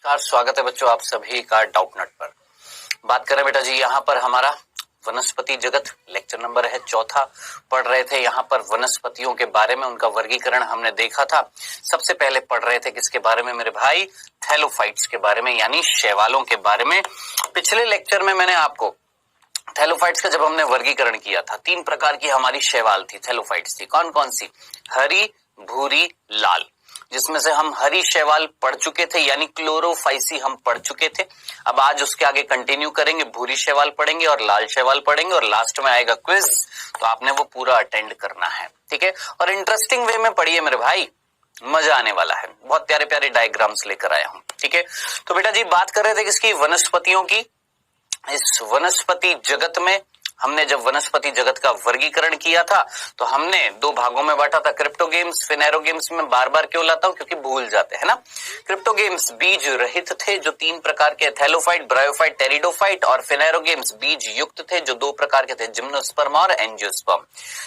नमस्कार, स्वागत है बच्चों आप सभी का डाउटनट पर। बात करें बेटा जी यहाँ पर हमारा वनस्पति जगत लेक्चर नंबर है 4। पढ़ रहे थे यहाँ पर वनस्पतियों के बारे में, उनका वर्गीकरण हमने देखा था। सबसे पहले पढ़ रहे थे किसके बारे में मेरे भाई? थैलोफाइट्स के बारे में, यानी शैवालों के बारे में। पिछले लेक्चर में मैंने आपको थैलोफाइट्स का जब हमने वर्गीकरण किया था, 3 प्रकार की हमारी शैवाल थी, थैलोफाइट्स थी। कौन कौन सी? हरी, भूरी, लाल। जिसमें से हम हरी शैवाल पढ़ चुके थे, यानी क्लोरोफाइसी हम पढ़ चुके थे। अब आज उसके आगे कंटिन्यू करेंगे, भूरी शैवाल पढ़ेंगे और लाल शैवाल पढ़ेंगे, और लास्ट में आएगा क्विज, तो आपने वो पूरा अटेंड करना है, ठीक है। और इंटरेस्टिंग वे में पढ़िए मेरे भाई, मजा आने वाला है। बहुत प्यारे प्यारे डायग्राम्स लेकर आया हूं, ठीक है। तो बेटा जी बात कर रहे थे किसकी? वनस्पतियों की। इस वनस्पति जगत में हमने जब वनस्पति जगत का वर्गीकरण किया था तो हमने 2 भागों में बांटा था, क्रिप्टोगेम्स, फिनेरोगेम्स। में बार बार क्यों लाता हूं? क्योंकि भूल जाते हैं ना। क्रिप्टोगेम्स बीज रहित थे जो 3 प्रकार के, थैलोफाइट, ब्रायोफाइट, टेरिडोफाइट, और फिनेरोगेम्स बीज युक्त थे जो 2 प्रकार के थे, जिम्नोस्पर्म और एंजियोस्पर्म।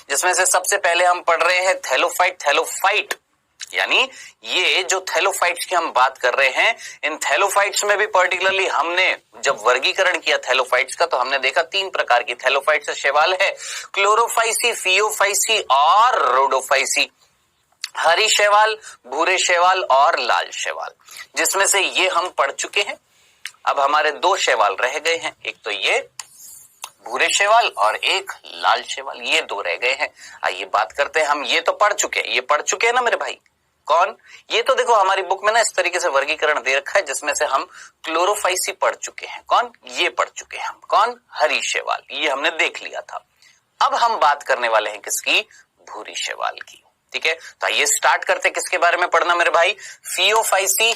जिसमें से सबसे पहले हम पढ़ रहे हैं थैलोफाइट। थैलोफाइट यानी ये जो थैलोफाइट्स की हम बात कर रहे हैं, इन थैलोफाइट्स में भी पर्टिकुलरली हमने जब वर्गीकरण किया थैलोफाइट्स का, तो हमने देखा 3 प्रकार की थैलोफाइट्स शैवाल है, क्लोरोफाइसी, फियोफाइसी और रोडोफाइसी। हरी शैवाल, भूरे शैवाल और लाल शैवाल, जिसमें से ये हम पढ़ चुके हैं। अब हमारे 2 शैवाल रह गए हैं, एक तो ये भूरे शैवाल और एक लाल शैवाल, ये 2 रह गए हैं। आइए बात करते हैं हम। ये तो पढ़ चुके हैं, ये पढ़ चुके हैं ना मेरे भाई। कौन? ये तो देखो हमारी बुक में ना इस तरीके से वर्गीकरण दे रखा है, जिसमें से हम क्लोरोफाइसी पढ़ चुके हैं। कौन? ये पढ़ चुके हैं हम। कौन? हरी शैवाल, ये हमने देख लिया था। अब हम बात करने वाले हैं किसकी? भूरी शैवाल की, ठीक है। तो आइए स्टार्ट करते हैं। किसके बारे में पढ़ना मेरे भाई? फियोफाइसी,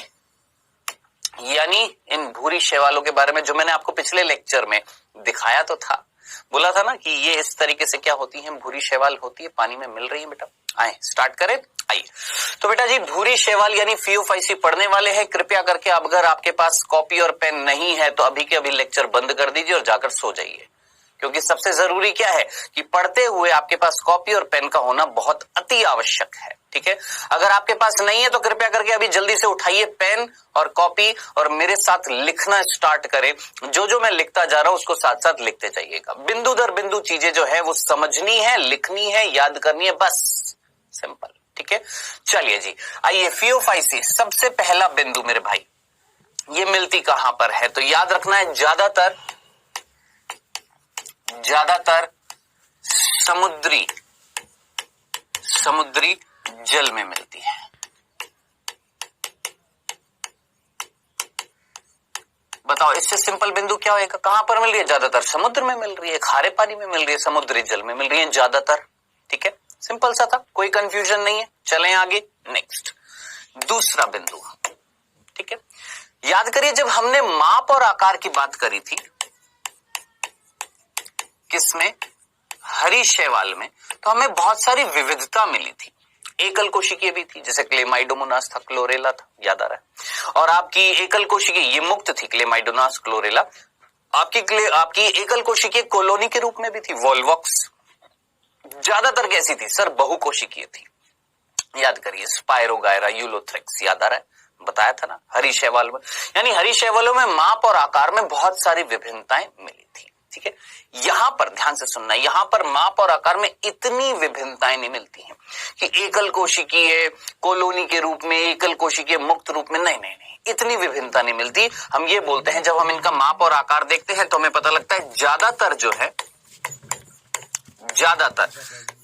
यानी इन भूरी शैवालों के बारे में, जो मैंने आपको पिछले लेक्चर में दिखाया तो था। बोला था ना कि ये इस तरीके से क्या होती है, भूरी शैवाल होती है, पानी में मिल रही है बेटा। आए स्टार्ट करें। आइए तो बेटा जी भूरी शैवाल यानी फियोफाइसी पढ़ने वाले हैं। कृपया करके अब अगर आपके पास कॉपी और पेन नहीं है तो अभी के अभी लेक्चर बंद कर दीजिए और जाकर सो जाइए, क्योंकि सबसे जरूरी क्या है कि पढ़ते हुए आपके पास कॉपी और पेन का होना बहुत अति आवश्यक है, ठीक है। अगर आपके पास नहीं है तो कृपया करके अभी जल्दी से उठाइए पेन और कॉपी और मेरे साथ लिखना स्टार्ट करें। जो जो मैं लिखता जा रहा हूं उसको साथ साथ लिखते जाइएगा। बिंदु दर बिंदु चीजें जो है वो समझनी है, लिखनी है, याद करनी है, बस सिंपल, ठीक है। चलिए जी आइए, फियोफाइसी सबसे पहला बिंदु मेरे भाई, ये मिलती कहां पर है? तो याद रखना है ज्यादातर समुद्री जल में मिलती है। बताओ इससे सिंपल बिंदु क्या होगा? कहां पर मिल रही है? ज्यादातर समुद्र में मिल रही है, खारे पानी में मिल रही है, समुद्री जल में मिल रही है ज्यादातर, ठीक है। सिंपल सा था, कोई कंफ्यूजन नहीं है। चलें आगे, नेक्स्ट दूसरा बिंदु, ठीक है। याद करिए जब हमने माप और आकार की बात करी थी, किसमें? हरी शैवाल में, तो हमें बहुत सारी विविधता मिली थी। एकल कोशिकीय भी थी, जैसे क्लेमाइडोमोनास था, क्लोरेला था, याद आ रहा है। और आपकी एकल कोशिकीय ये मुक्त थी, क्लेमाइडोनास, क्लोरेला। आपकी एकल कोशिकीय कॉलोनी के रूप में भी थी, वोल्वॉक्स। ज्यादातर कैसी थी सर? बहुकोशिकीय थी। याद करिए स्पायरोगायरा, यूलोथ्रिक्स, याद आ रहा है, बताया था ना हरी शैवाल में। यानी हरी शैवालों में माप और आकार में बहुत सारी विभिन्नताएं मिली थी, ठीक है। यहां पर ध्यान से सुनना, यहां पर माप और आकार में इतनी विभिन्नताएं नहीं मिलती हैं कि एकल कोशिकीय कॉलोनी के रूप में, एकल कोशिकीय मुक्त रूप में, नहीं नहीं नहीं, इतनी विभिन्नता नहीं मिलती। हम ये बोलते हैं जब हम इनका माप और आकार देखते हैं तो हमें पता लगता है ज्यादातर जो है, ज्यादातर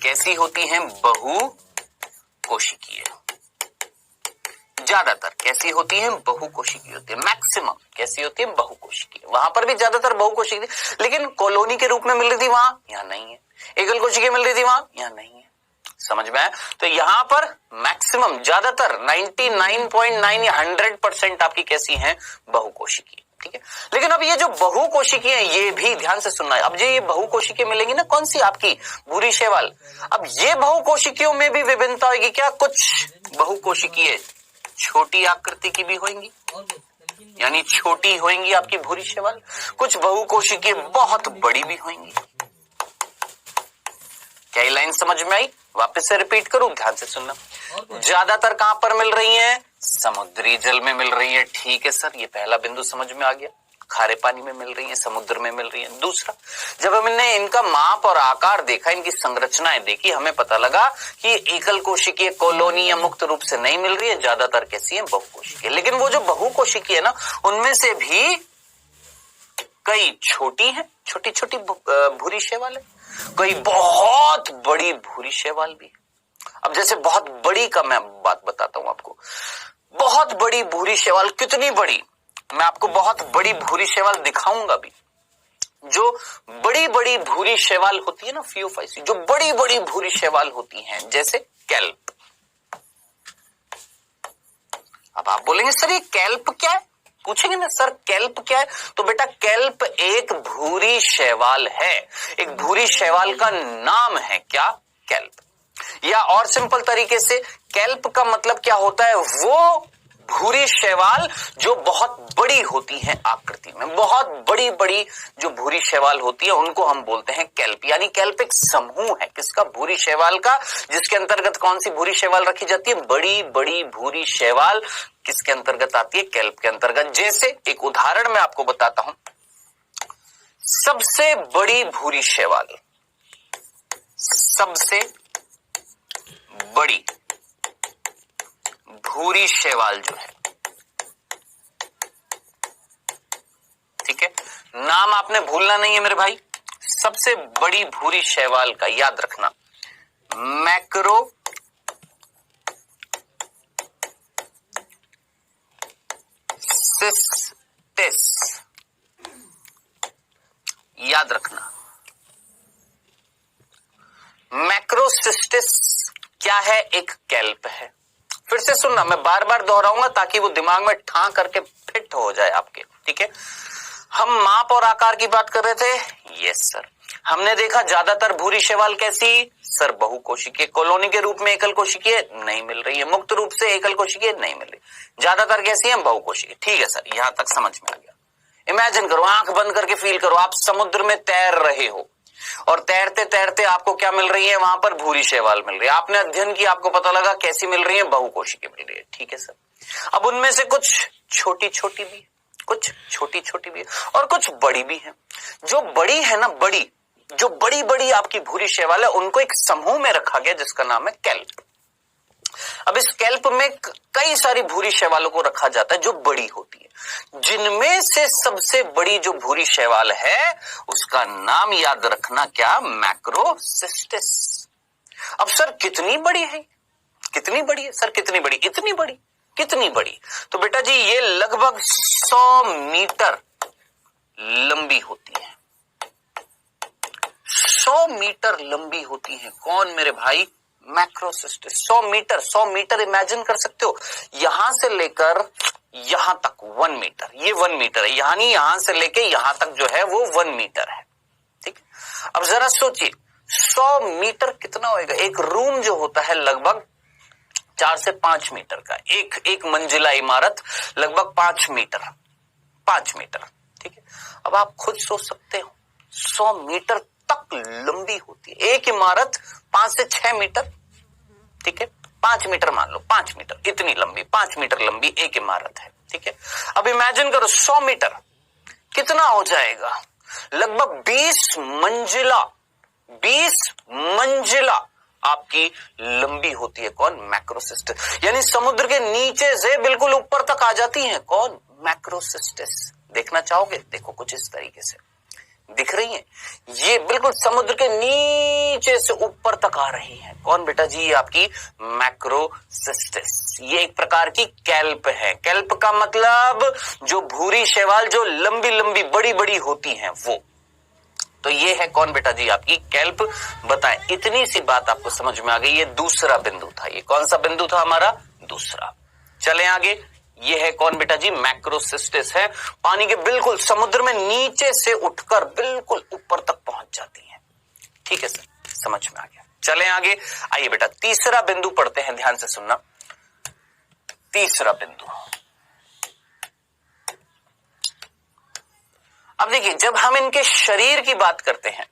कैसी होती हैं? बहुकोशिकीय। ज्यादातर कैसी होती है? बहुकोशिकीय होती है। मैक्सिमम कैसी होती है? बहुकोशिकीय। वहां पर भी ज्यादातर बहुकोशिकीय, लेकिन कॉलोनी के रूप में मिल रही थी वहां, यहां नहीं है। एकल कोशिकीय मिल रही थी वहां, यहां नहीं है। समझ में आया? तो यहां पर मैक्सिमम, ज्यादातर 99.9 या 100% आपकी कैसी हैं? बहुकोशिकीय, ठीक है। लेकिन अब ये जो बहुकोशिकीय है, ये भी ध्यान से सुनना है। अब ये बहुकोशिकीय मिलेंगी ना, कौन सी? आपकी भूरी शैवाल। अब ये बहुकोशिकीयों में भी विभिन्नता होगी क्या? कुछ बहुकोशिकीय छोटी आकृति की भी होंगी, यानी छोटी होंगी आपकी भूरी शैवाल। कुछ बहुकोशिकीय बहुत बड़ी भी होंगी। क्या ये लाइन समझ में आई? वापस से रिपीट करूं, ध्यान से सुनना। ज्यादातर कहां पर मिल रही हैं? समुद्री जल में मिल रही है। ठीक है सर, ये पहला बिंदु समझ में आ गया। खारे पानी में मिल रही है, समुद्र में मिल रही है। दूसरा, जब हमने इनका माप और आकार देखा, इनकी संरचनाएं देखी, हमें पता लगा कि एकल कोशिकीय कॉलोनी या मुक्त रूप से नहीं मिल रही है, ज्यादातर कैसी है? बहुकोशिकीय। लेकिन वो जो बहुकोशिकीय है ना, उनमें से भी कई छोटी हैं, छोटी छोटी भूरी शैवाल है, कई बहुत बड़ी भूरी शैवाल भी। अब जैसे बहुत बड़ी का मैं बात बताता हूं आपको। बहुत बड़ी भूरी शैवाल कितनी बड़ी? मैं आपको बहुत बड़ी भूरी शैवाल दिखाऊंगा भी। जो बड़ी बड़ी भूरी शैवाल होती है ना, फियोफाइसी, जो बड़ी बड़ी भूरी शैवाल होती हैं, जैसे कैल्प। अब आप बोलेंगे सर ये कैल्प क्या है? पूछेंगे ना सर कैल्प क्या है? तो बेटा कैल्प एक भूरी शैवाल है। एक भूरी शैवाल का नाम है क्या? कैल्प। या और सिंपल तरीके से, कैल्प का मतलब क्या होता है? वो भूरी शैवाल जो बहुत बड़ी होती है आकृति में, बहुत बड़ी बड़ी जो भूरी शैवाल होती है उनको हम बोलते हैं कैल्प। यानी कैल्प एक समूह है किसका? भूरी शैवाल का, जिसके अंतर्गत कौन सी भूरी शैवाल रखी जाती है? बड़ी बड़ी भूरी शैवाल किसके अंतर्गत आती है? कैल्प के अंतर्गत। जैसे एक उदाहरण मैं आपको बताता हूं। सबसे बड़ी भूरी शैवाल, सबसे बड़ी भूरी शैवाल जो है, ठीक है, नाम आपने भूलना नहीं है मेरे भाई। सबसे बड़ी भूरी शैवाल का याद रखना, मैक्रो सिस्टिस, याद रखना। मैक्रोसिस्टिस क्या है? एक कैल्प है। फिर से सुनना, मैं बार बार दोहराऊंगा ताकि वो दिमाग में ठा करके फिट हो जाए आपके, ठीक है। हम माप और आकार की बात कर रहे थे, यस सर। हमने देखा ज्यादातर भूरी शैवाल कैसी? सर बहुकोशिकीय कॉलोनी के रूप में एकल कोशिकीय नहीं मिल रही है, मुक्त रूप से एकल कोशिकीय नहीं मिल रही, ज्यादातर कैसी है? बहुकोशिकीय। ठीक है सर, यहां तक समझ में आ गया। इमेजिन करो, आंख बंद करके फील करो, आप समुद्र में तैर रहे हो और तैरते तैरते आपको क्या मिल रही है? वहां पर भूरी शैवाल मिल रही है। आपने अध्ययन किया, आपको पता लगा कैसी मिल रही है? बहुकोशिकीय मिल रही है। ठीक है सर। अब उनमें से कुछ छोटी छोटी भी, कुछ छोटी छोटी भी और कुछ बड़ी भी है। जो बड़ी है ना, बड़ी, जो बड़ी बड़ी आपकी भूरी शैवाल है, उनको एक समूह में रखा गया जिसका नाम है कैल्प। अब इस कैल्प में कई सारी भूरी शैवालों को रखा जाता है जो बड़ी होती है, जिनमें से सबसे बड़ी जो भूरी शैवाल है उसका नाम याद रखना क्या? मैक्रोसिस्टिस। अब सर कितनी बड़ी है? कितनी बड़ी है सर? कितनी बड़ी? इतनी बड़ी। कितनी बड़ी? तो बेटा जी ये लगभग 100 मीटर लंबी होती है। 100 मीटर लंबी होती है। कौन मेरे भाई? मैक्रोसिस्टिस। 100 मीटर, 100 मीटर इमेजिन कर सकते हो, यहां से लेकर यहां तक 1 मीटर, ये 1 मीटर है, यानी यहां से लेके यहां तक जो है वो 1 मीटर है। ठीक है। अब जरा सोचिए 100 मीटर कितना होएगा? एक रूम जो होता है लगभग 4 से 5 मीटर का, एक मंजिला इमारत लगभग 5 मीटर, 5 मीटर। ठीक है। अब आप खुद सोच सकते हो 100 मीटर तक लंबी होती है एक इमारत, 5 से 6 मीटर। ठीक है, 5 मीटर मान लो, 5 मीटर इतनी लंबी, 5 मीटर लंबी एक इमारत है। ठीक है। अब इमेजिन करो 100 मीटर कितना हो जाएगा? लगभग 20 मंजिला, 20 मंजिला आपकी लंबी होती है। कौन? मैक्रोसिस्टिस। यानी समुद्र के नीचे से बिल्कुल ऊपर तक आ जाती है। कौन? मैक्रोसिस्टिस। देखना चाहोगे? देखो कुछ इस तरीके से दिख रही है, ये बिल्कुल समुद्र के नीचे से ऊपर तक आ रही है। कौन बेटा जी? ये आपकी मैक्रोसिस्टिस। ये एक प्रकार की कैल्प है। कैल्प का मतलब जो भूरी शैवाल जो लंबी लंबी बड़ी बड़ी होती हैं वो। तो ये है कौन बेटा जी? आपकी कैल्प। बताएं, इतनी सी बात आपको समझ में आ गई। ये दूसरा बिंदु था। ये कौन सा बिंदु था हमारा? दूसरा। चलें आगे। ये है कौन बेटा जी? मैक्रोसिस्टिस है। पानी के बिल्कुल समुद्र में नीचे से उठकर बिल्कुल ऊपर तक पहुंच जाती है। ठीक है सर, समझ में आ गया। चलें आगे। आइए बेटा तीसरा बिंदु पढ़ते हैं, ध्यान से सुनना। तीसरा बिंदु, अब देखिए जब हम इनके शरीर की बात करते हैं,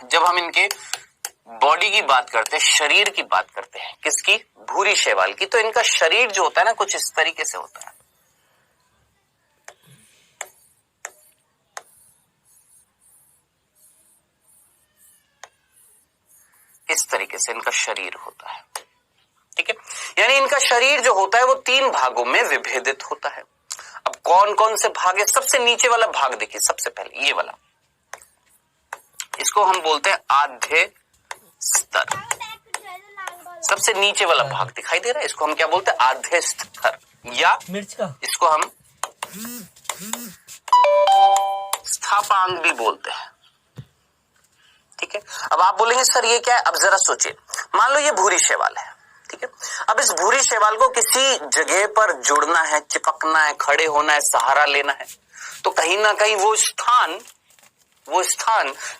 जब हम इनके बॉडी की बात करते हैं, शरीर की बात करते हैं, किसकी? भूरी शैवाल की। तो इनका शरीर जो होता है ना कुछ इस तरीके से होता है। इस तरीके से इनका शरीर होता है, ठीक है। यानी इनका शरीर जो होता है वो 3 भागों में विभेदित होता है। अब कौन कौन से भाग है? सबसे नीचे वाला भाग देखिए, सबसे पहले ये वाला, इसको हम बोलते हैं आद्य स्तर। सबसे नीचे वाला भाग दिखाई दे रहा है, इसको हम क्या बोलते हैं? आद्य स्तर, या मिर्च का इसको हम स्थापांग भी बोलते हैं, ठीक है। अब आप बोलेंगे सर ये क्या है? अब जरा सोचिए, मान लो ये भूरी शैवाल है, ठीक है। अब इस भूरी शैवाल को किसी जगह पर जुड़ना है, चिपकना है, खड़े होना है, सहारा लेना है, तो कहीं ना कहीं वो स्थान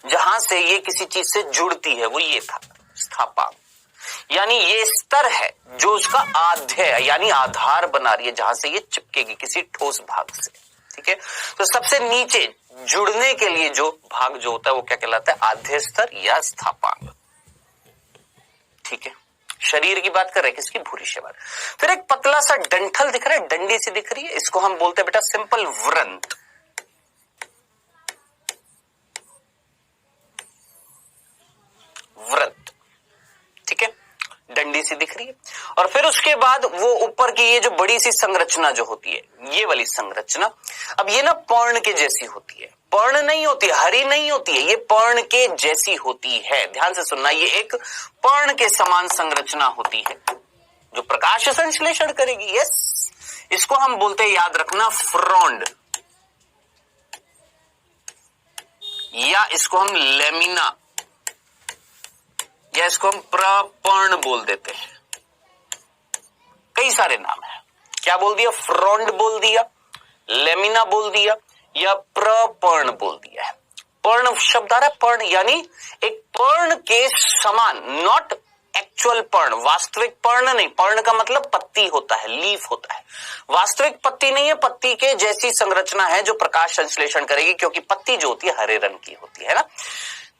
जहां से ये किसी चीज से जुड़ती है वो ये था, स्थापांग। यानी ये स्तर है जो उसका आद्य है, यानी आधार बना रही है जहां से ये चिपकेगी किसी ठोस भाग से, ठीक है। तो सबसे नीचे जुड़ने के लिए जो भाग जो होता है वो क्या कहलाता है? आद्य स्तर या स्थापांग, ठीक है। शरीर की बात कर रहे हैं, किसकी? भूरी शैवाल। फिर एक पतला सा डंठल दिख रहा है, डंडी सी दिख रही है, इसको हम बोलते हैं बेटा सिंपल व्रंत। व्रत, ठीक है, डंडी सी दिख रही है। और फिर उसके बाद वो ऊपर की ये जो बड़ी सी संरचना जो होती है, ये वाली संरचना, अब ये ना पर्ण के जैसी होती है, पर्ण नहीं होती, हरी नहीं होती है, ये पर्ण के जैसी होती है। ध्यान से सुनना, ये एक पर्ण के समान संरचना होती है जो प्रकाश संश्लेषण करेगी। यस, इसको हम बोलते हैं, याद रखना, फ्रॉन्ड, या इसको हम लेमिना, या इसको हम प्रपर्ण बोल देते हैं। कई सारे नाम है, क्या बोल दिया? फ्रॉन्ड बोल दिया, लेमिना बोल दिया, या प्रपर्ण बोल दिया है। पर्ण शब्द आ रहा है, पर्ण यानी एक पर्ण के समान, नॉट एक्चुअल पर्ण, वास्तविक पर्ण नहीं। पर्ण का मतलब पत्ती होता है, लीफ होता है, वास्तविक पत्ती नहीं है, पत्ती के जैसी संरचना है जो प्रकाश संश्लेषण करेगी, क्योंकि पत्ती जो होती है हरे रंग की होती है ना।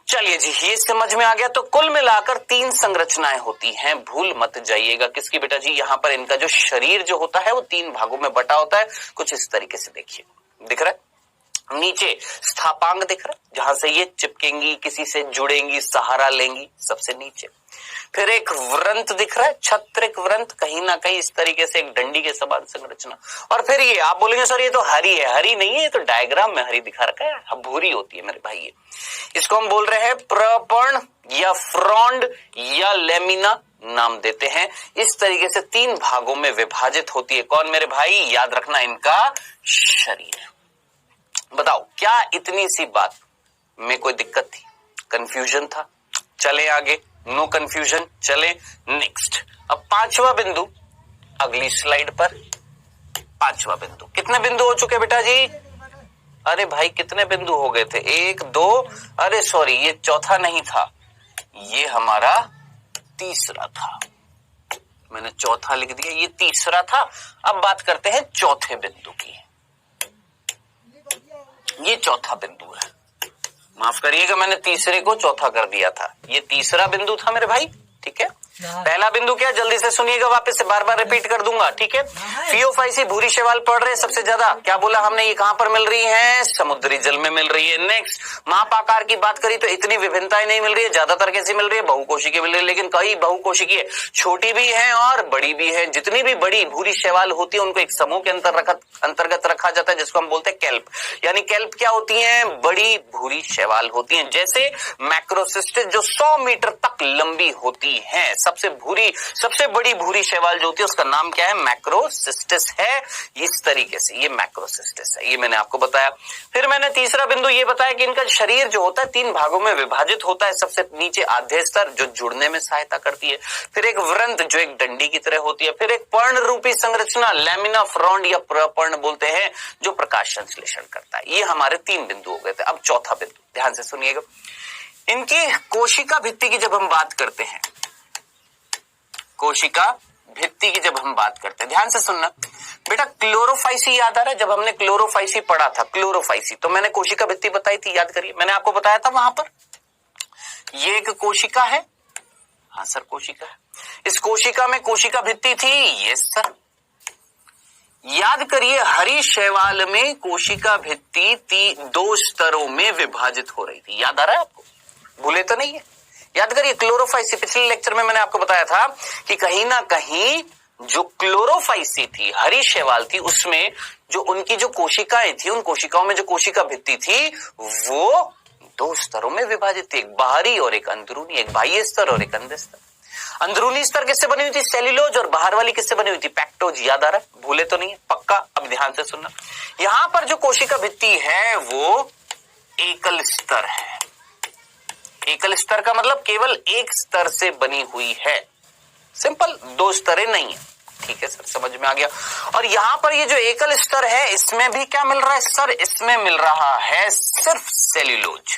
चलिए जी, ये समझ में आ गया। तो कुल मिलाकर 3 संरचनाएं होती हैं, भूल मत जाइएगा। किसकी बेटा जी? यहां पर इनका जो शरीर जो होता है वो 3 भागों में बटा होता है, कुछ इस तरीके से देखिए, दिख रहा है? नीचे स्थापांग दिख रहा है, जहां से ये चिपकेंगी, किसी से जुड़ेंगी, सहारा लेंगी, सबसे नीचे। फिर एक व्रंत दिख रहा है, छत्रिक व्रंत, कहीं ना कहीं इस तरीके से एक डंडी के समान संरचना। और फिर ये आप बोलेंगे सर ये तो हरी है, हरी नहीं है, ये तो डायग्राम में हरी दिखा रखा है, अब भूरी होती है मेरे भाई। ये इसको हम बोल रहे हैं प्रपर्ण या फ्रॉन्ड या लेमिना नाम देते हैं। इस तरीके से 3 भागों में विभाजित होती है। कौन मेरे भाई? याद रखना, इनका शरीर। बताओ, क्या इतनी सी बात में कोई दिक्कत थी? कंफ्यूजन था? चले आगे, नो कंफ्यूजन, चले नेक्स्ट। अब 5वां बिंदु अगली स्लाइड पर। 5वां बिंदु, कितने बिंदु हो चुके बेटा जी? अरे भाई कितने बिंदु हो गए थे? 1 2, अरे सॉरी, ये चौथा नहीं था, ये हमारा तीसरा था, मैंने चौथा लिख दिया, ये तीसरा था। अब बात करते हैं चौथे बिंदु की। ये चौथा बिंदु है, माफ करिएगा मैंने तीसरे को चौथा कर दिया था, ये तीसरा बिंदु था मेरे भाई, ठीक है। पहला बिंदु क्या? जल्दी से सुनिएगा, वापस से बार बार रिपीट कर दूंगा, ठीक है। फियोफाइसी भूरी शैवाल पढ़ रहे सबसे ज्यादा, क्या बोला हमने? ये कहां पर मिल रही है? समुद्री जल में मिल रही है। नेक्स्ट, माप आकार की बात करी तो इतनी विभिन्नताएं नहीं मिल रही है, ज्यादातर कैसी मिल रही है? बहुकोशिकीय मिल रही है, लेकिन कई बहुकोशिकीय छोटी भी है और बड़ी भी है। जितनी भी बड़ी भूरी शैवाल होती है उनको एक समूह के अंतर्गत रखा जाता है, जिसको हम बोलते हैं कैल्प। यानी कैल्प क्या होती है? बड़ी भूरी शैवाल होती है। जैसे मैक्रोसिस्टिस जो 100 मीटर तक लंबी होती है, सबसे बड़ी भूरी शैवाल जो होती है उसका नाम क्या है? मैक्रोसिस्टिस है। इस तरीके से ये मैक्रोसिस्टिस है, ये मैंने आपको बताया। फिर मैंने तीसरा बिंदु ये बताया कि इनका शरीर जो होता है 3 भागों में विभाजित होता है। सबसे नीचे आद्य स्तर जो जुड़ने में सहायता करती है, फिर एक व्रंत जो एक डंडी की तरह होती है, फिर एक पर्ण रूपी संरचना लेमिना, फ्रॉन्ड या प्रपर्ण बोलते हैं, जो प्रकाश संश्लेषण करता है। ये हमारे 3 बिंदु हो गए थे। अब चौथा बिंदु ध्यान से सुनिएगा। इनकी कोशिका भित्ति की जब हम बात करते हैं, कोशिका भित्ति की जब हम बात करते हैं, ध्यान से सुनना बेटा, क्लोरोफाइसी याद आ रहा है? जब हमने क्लोरोफाइसी पढ़ा था, क्लोरोफाइसी, तो मैंने कोशिका भित्ति बताई थी, याद करिए, मैंने आपको बताया था वहां पर ये एक कोशिका है, हाँ सर कोशिका है। इस कोशिका में कोशिका भित्ति थी, यस सर। याद करिए हरी शैवाल में कोशिका भित्ति 2 स्तरों में विभाजित हो रही थी, याद आ रहा है आपको, भूले तो नहीं है। याद करिए क्लोरोफाइसी, पिछले लेक्चर में मैंने आपको बताया था कि कहीं ना कहीं जो क्लोरोफाइसी थी, हरी शैवाल थी, उसमें जो उनकी जो कोशिकाएं थी, उन कोशिकाओं में जो कोशिका भित्ति थी वो 2 स्तरों में विभाजित थी, एक बाहरी और एक अंदरूनी, एक बाह्य स्तर और एक अंदर स्तर। अंदरूनी स्तर किससे बनी हुई थी, सेल्यूलोज, और बाहर वाली किससे बनी हुई थी, पेक्टोज। याद आ रहा है, भूले तो नहीं है, पक्का। अब ध्यान से सुनना, यहां पर जो कोशिका भित्ति है वो एकल स्तर है। एकल स्तर का मतलब केवल एक स्तर से बनी हुई है, सिंपल, 2 स्तरें नहीं है। ठीक है सर, समझ में आ गया। और यहां पर ये जो एकल स्तर है इसमें भी क्या मिल रहा है सर, इसमें मिल रहा है सिर्फ सेल्यूलोज,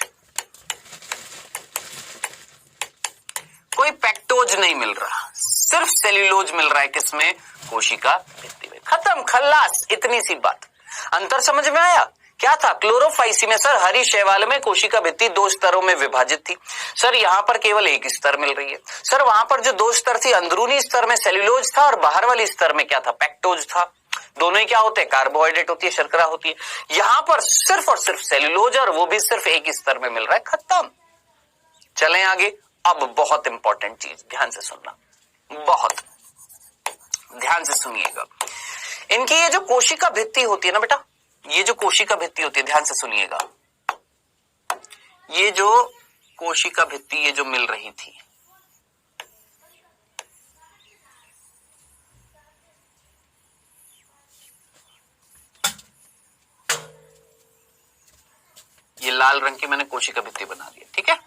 कोई पेक्टोज नहीं मिल रहा, सिर्फ सेल्यूलोज मिल रहा है किसमें, कोशिका भित्ति में। खत्म, खल्लास, इतनी सी बात। अंतर समझ में आया? क्या था, क्लोरोफाइसी में सर हरी शैवाल में कोशिका भित्ति 2 स्तरों में विभाजित थी, सर यहां पर केवल एक स्तर मिल रही है। सर वहां पर जो 2 स्तर थी, अंदरूनी स्तर में सेल्यूलोज था और बाहर वाली स्तर में क्या था, पेक्टोज था। दोनों ही क्या होते हैं, कार्बोहाइड्रेट होती है, शर्करा होती है। यहां पर सिर्फ और सिर्फ सेल्यूलोज, और वो भी सिर्फ एक स्तर में मिल रहा है, खत्म। चलें आगे। अब बहुत इंपॉर्टेंट चीज, ध्यान से सुनना, बहुत ध्यान से सुनिएगा। इनकी ये जो कोशिका भित्ति होती है ना बेटा, ये जो कोशिका भित्ति होती है, ध्यान से सुनिएगा, ये जो कोशिका भित्ति ये जो मिल रही थी, ये लाल रंग की मैंने कोशिका भित्ति बना दी, ठीक है।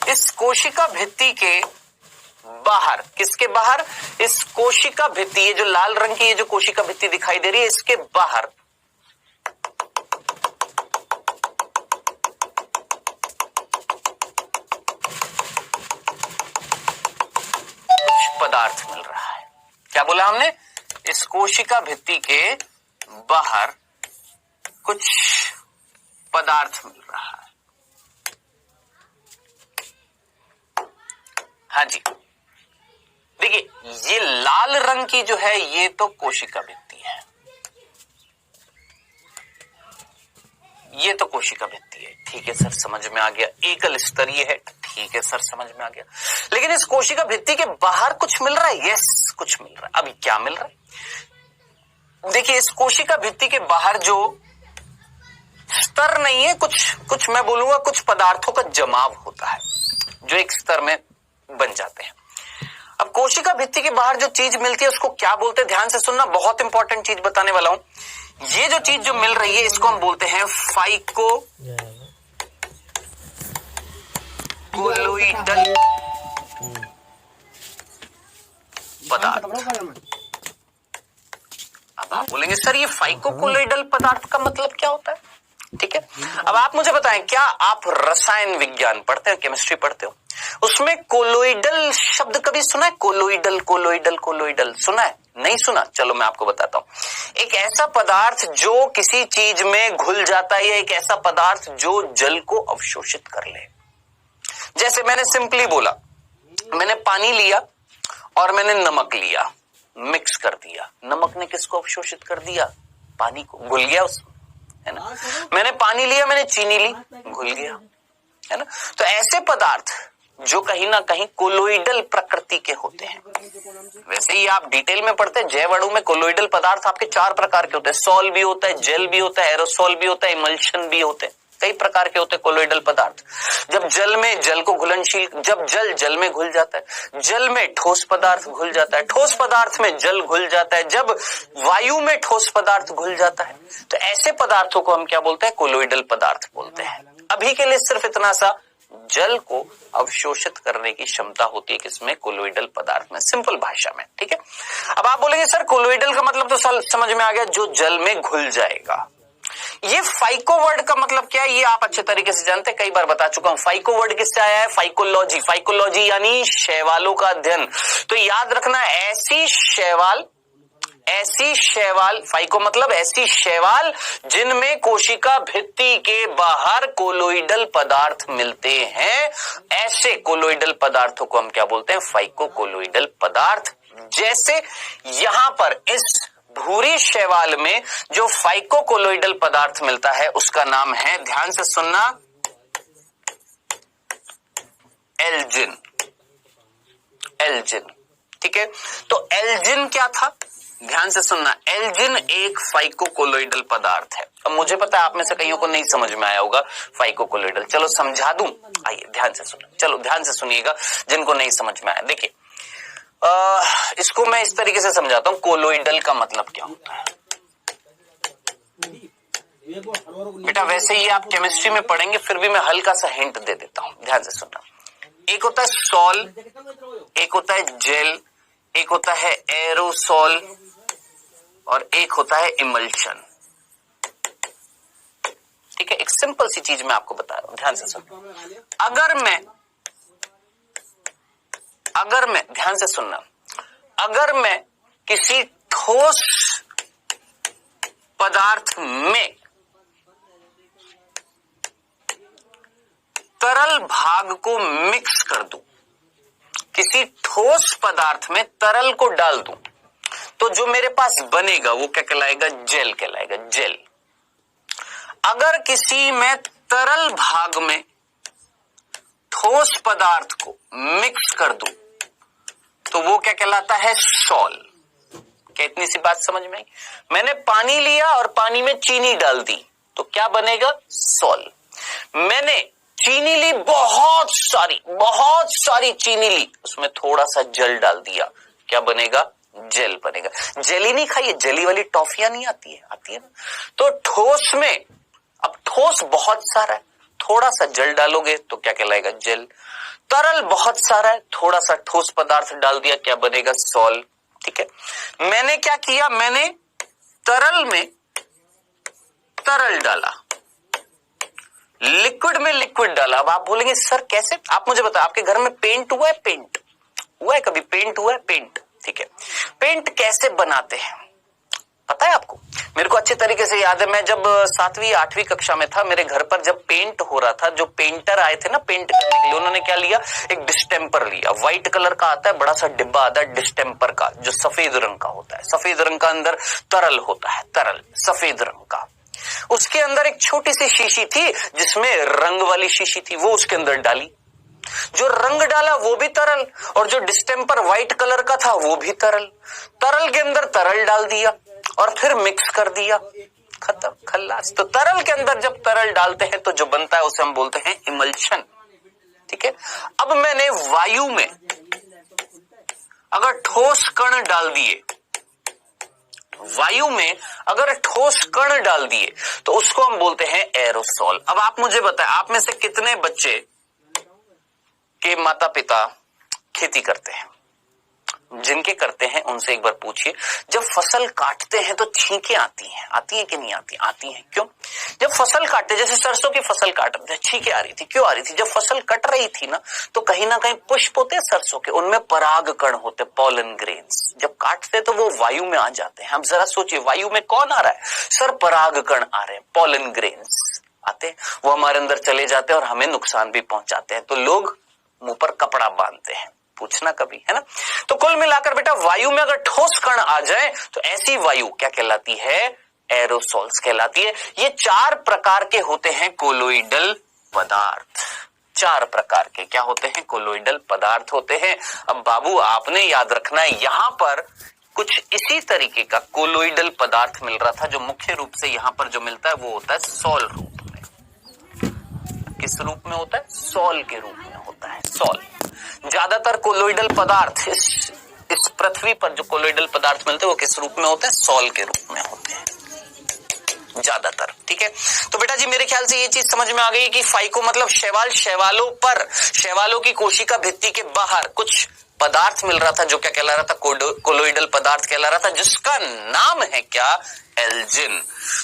इस कोशिका भित्ति के बाहर, किसके बाहर, इस कोशिका भित्ति, ये जो लाल रंग की ये जो कोशिका भित्ति दिखाई दे रही है, इसके बाहर कुछ पदार्थ मिल रहा है। क्या बोला हमने, इस कोशिका भित्ति के बाहर कुछ पदार्थ मिल रहा है। हाँ जी, देखिए ये लाल रंग की जो है ये तो कोशिका भित्ति है, ये तो कोशिका भित्ति है, ठीक है सर समझ में आ गया। एकल स्तरीय है, ठीक है सर समझ में आ गया। लेकिन इस कोशिका भित्ति के बाहर कुछ मिल रहा है, यस कुछ मिल रहा है। अभी क्या मिल रहा है, देखिए इस कोशिका भित्ति के बाहर जो स्तर नहीं है, कुछ मैं बोलूंगा कुछ पदार्थों का जमाव होता है जो एक स्तर में बन जाते हैं। अब कोशिका भित्ति के बाहर जो चीज मिलती है उसको क्या बोलते हैं, ध्यान से सुनना, बहुत इंपॉर्टेंट चीज बताने वाला हूं। ये जो चीज जो मिल रही है इसको हम बोलते हैं फाइको कोलोइडल पदार्थ। अब आप बोलेंगे सर ये फाइकोकोलोइडल पदार्थ का मतलब क्या होता है, ठीक है। अब आप मुझे बताएं, क्या आप रसायन विज्ञान पढ़ते हो, केमिस्ट्री पढ़ते हो, उसमें कोलोइडल शब्द कभी सुना है, कोलोइडल कोलोइडल कोलोइडल सुना है, नहीं सुना, चलो मैं आपको बताता हूं। एक ऐसा पदार्थ जो किसी चीज में घुल जाता है, या एक ऐसा पदार्थ जो जल को अवशोषित कर ले। जैसे मैंने सिंपली बोला, मैंने पानी लिया और मैंने नमक लिया, मिक्स कर दिया, नमक ने किसको अवशोषित कर दिया, पानी को, घुल गया उसमें, है ना। मैंने पानी लिया, मैंने चीनी ली, घुल गया, है ना। तो ऐसे पदार्थ जो कहीं ना कहीं कोलोइडल प्रकृति के होते हैं। वैसे ही आप डिटेल में पढ़ते हैं, जैव अणु में कोलोइडल पदार्थ आपके 4 प्रकार के होते हैं, सॉल भी होता है, जेल भी होता है, एरोसोल भी होता है, इमल्शन भी होते हैं, कई प्रकार के होते हैं कोलोइडल पदार्थ। जब जल में जल को घुलनशील, जब जल में घुल जाता है, जल में ठोस पदार्थ घुल जाता है, ठोस पदार्थ में जल घुल जाता है, जब वायु में ठोस पदार्थ घुल जाता है, तो ऐसे पदार्थों को हम क्या बोलते हैं, कोलोइडल पदार्थ बोलते हैं। अभी के लिए सिर्फ इतना सा, जल को अवशोषित करने की क्षमता होती है किसमें, कोलोइडल पदार्थ में, सिंपल भाषा में, ठीक है। अब आप बोलेंगे सर कोलोइडल का मतलब तो समझ में आ गया, जो जल में घुल जाएगा। ये फाइको वर्ड का मतलब क्या है, ये आप अच्छे तरीके से जानते हैं, कई बार बता चुका हूं। फाइको वर्ड किससे आया है, फाइकोलॉजी, फाइकोलॉजी यानी शैवालों का अध्ययन। तो याद रखना, ऐसी शैवाल, ऐसी शैवाल, फाइको मतलब ऐसी शैवाल जिनमें कोशिका भित्ति के बाहर कोलोइडल पदार्थ मिलते हैं, ऐसे कोलोइडल पदार्थों को हम क्या बोलते हैं? फाइको कोलोइडल पदार्थ। जैसे यहां पर इस भूरी शैवाल में जो फाइको कोलोइडल पदार्थ मिलता है उसका नाम है, ध्यान से सुनना, एल्जिन। एल्जिन, ठीक है। तो एल्जिन क्या था? ध्यान से सुनना, एल्जिन एक फाइकोकोलोइडल पदार्थ है। अब मुझे पता है आप में से कईयों को नहीं समझ में आया होगा फाइकोकोलोइडल, चलो समझा दूं। आइए ध्यान से सुनो, चलो ध्यान से सुनिएगा जिनको नहीं समझ में आया। देखिए इसको मैं इस तरीके से समझाता हूं, कोलोइडल का मतलब क्या होता है। बेटा वैसे ही आप केमिस्ट्री में पढ़ेंगे, फिर भी मैं हल्का सा हिंट दे देता हूं, ध्यान से सुनना। एक होता है सॉल, एक होता है जेल, एक होता है एरोसॉल और एक होता है इमल्शन। ठीक है, एक सिंपल सी चीज मैं आपको बता रहा हूं, ध्यान से सुनना। अगर मैं ध्यान से सुनना, अगर मैं किसी ठोस पदार्थ में तरल भाग को मिक्स कर दूं, किसी ठोस पदार्थ में तरल को डाल दूं, तो जो मेरे पास बनेगा वो क्या कहलाएगा? जेल कहलाएगा, जेल। अगर किसी में तरल भाग में ठोस पदार्थ को मिक्स कर दूं तो वो क्या कहलाता है? सॉल। क्या इतनी सी बात समझ में आई? मैंने पानी लिया और पानी में चीनी डाल दी तो क्या बनेगा? सॉल। मैंने चीनी ली, बहुत सारी चीनी ली, उसमें थोड़ा सा जल डाल दिया, क्या बनेगा? जेल बनेगा। जेली नहीं खाइए, जेली वाली टॉफियां नहीं आती है ना। तो ठोस में, अब ठोस बहुत सारा है, थोड़ा सा जल डालोगे तो क्या कहलाएगा? जेल। तरल बहुत सारा है, थोड़ा सा ठोस पदार्थ डाल दिया, क्या बनेगा? सॉल। ठीक है, मैंने क्या किया? मैंने तरल में तरल डाला, लिक्विड में लिक्विड डाला। अब आप बोलेंगे सर कैसे? आप मुझे बताओ, आपके घर में पेंट हुआ है? पेंट हुआ है कभी? पेंट हुआ है? पेंट, ठीक है। पेंट कैसे बनाते हैं पता है आपको? मेरे को अच्छे तरीके से याद है, मैं जब 7वीं 8वीं कक्षा में था, मेरे घर पर जब पेंट हो रहा था, जो पेंटर आए थे ना पेंट करने के लिए, उन्होंने क्या लिया? एक डिस्टेम्पर लिया, व्हाइट कलर का आता है, बड़ा सा डिब्बा आता है डिस्टेम्पर का, जो सफेद रंग का होता है। सफेद रंग का अंदर तरल होता है, तरल सफेद रंग का। उसके अंदर एक छोटी सी शीशी थी जिसमें रंग वाली शीशी थी, वो उसके अंदर डाली। जो रंग डाला वो भी तरल, और जो डिस्टेम्पर व्हाइट कलर का था वो भी तरल। तरल के अंदर तरल डाल दिया और फिर मिक्स कर दिया, खत्म, खल्लास। तो तरल के अंदर जब तरल डालते हैं तो जो बनता है उसे हम बोलते हैं इमल्शन। ठीक है, अब मैंने वायु में अगर ठोस कण डाल दिए, वायु में अगर ठोस कण डाल दिए तो उसको हम बोलते हैं एरोसॉल। अब आप मुझे बताएं, आप में से कितने बच्चे के माता पिता खेती करते हैं? जिनके करते हैं उनसे एक बार पूछिए, जब फसल काटते हैं तो छींकें आती हैं कि नहीं आती? आती हैं। क्यों? जब फसल काटते, जैसे सरसों की फसल काट रहे थे, छींकें आ रही थी। क्यों आ रही थी? जब फसल कट रही थी तो कहीं ना कहीं पुष्प होते हैं सरसों के, उनमें पराग कण होते, पॉलन ग्रेन्स। जब काटते तो वो वायु में आ जाते हैं। हम जरा सोचिए, वायु में कौन आ रहा है? सर पराग कण आ रहे हैं, पॉलन ग्रेन्स आते हैं, वो हमारे अंदर चले जाते हैं और हमें नुकसान भी पहुंचाते हैं। तो लोग मुंह पर कपड़ा बांधते हैं, पूछना कभी, है ना। तो कुल मिलाकर बेटा, वायु में अगर ठोस कण आ जाए तो ऐसी वायु क्या कहलाती है? एरोसॉल्स कहलाती है। ये 4 प्रकार के होते हैं कोलोइडल पदार्थ। 4 प्रकार के क्या होते हैं? कोलोइडल पदार्थ होते हैं। अब बाबू आपने याद रखना है, यहां पर कुछ इसी तरीके का कोलोइडल पदार्थ मिल रहा था, जो मुख्य रूप से यहां पर जो मिलता है वो होता है सॉल रूप में। किस रूप में होता है? सॉल के रूप में होता है, सॉल। ज्यादातर कोलोइडल पदार्थ इस पृथ्वी पर जो कोलोइडल पदार्थ मिलते हैं वो किस रूप में होते हैं? सॉल के रूप में होते हैं ज्यादातर। ठीक है, तो बेटा जी मेरे ख्याल से ये चीज समझ में आ गई कि फाइको मतलब शैवाल, शैवालों की कोशिका भित्ति के बाहर कुछ पदार्थ मिल रहा था जो क्या कहला रहा था, कोलोइडल पदार्थ कहला रहा था, जिसका नाम है क्या, एल्जिन।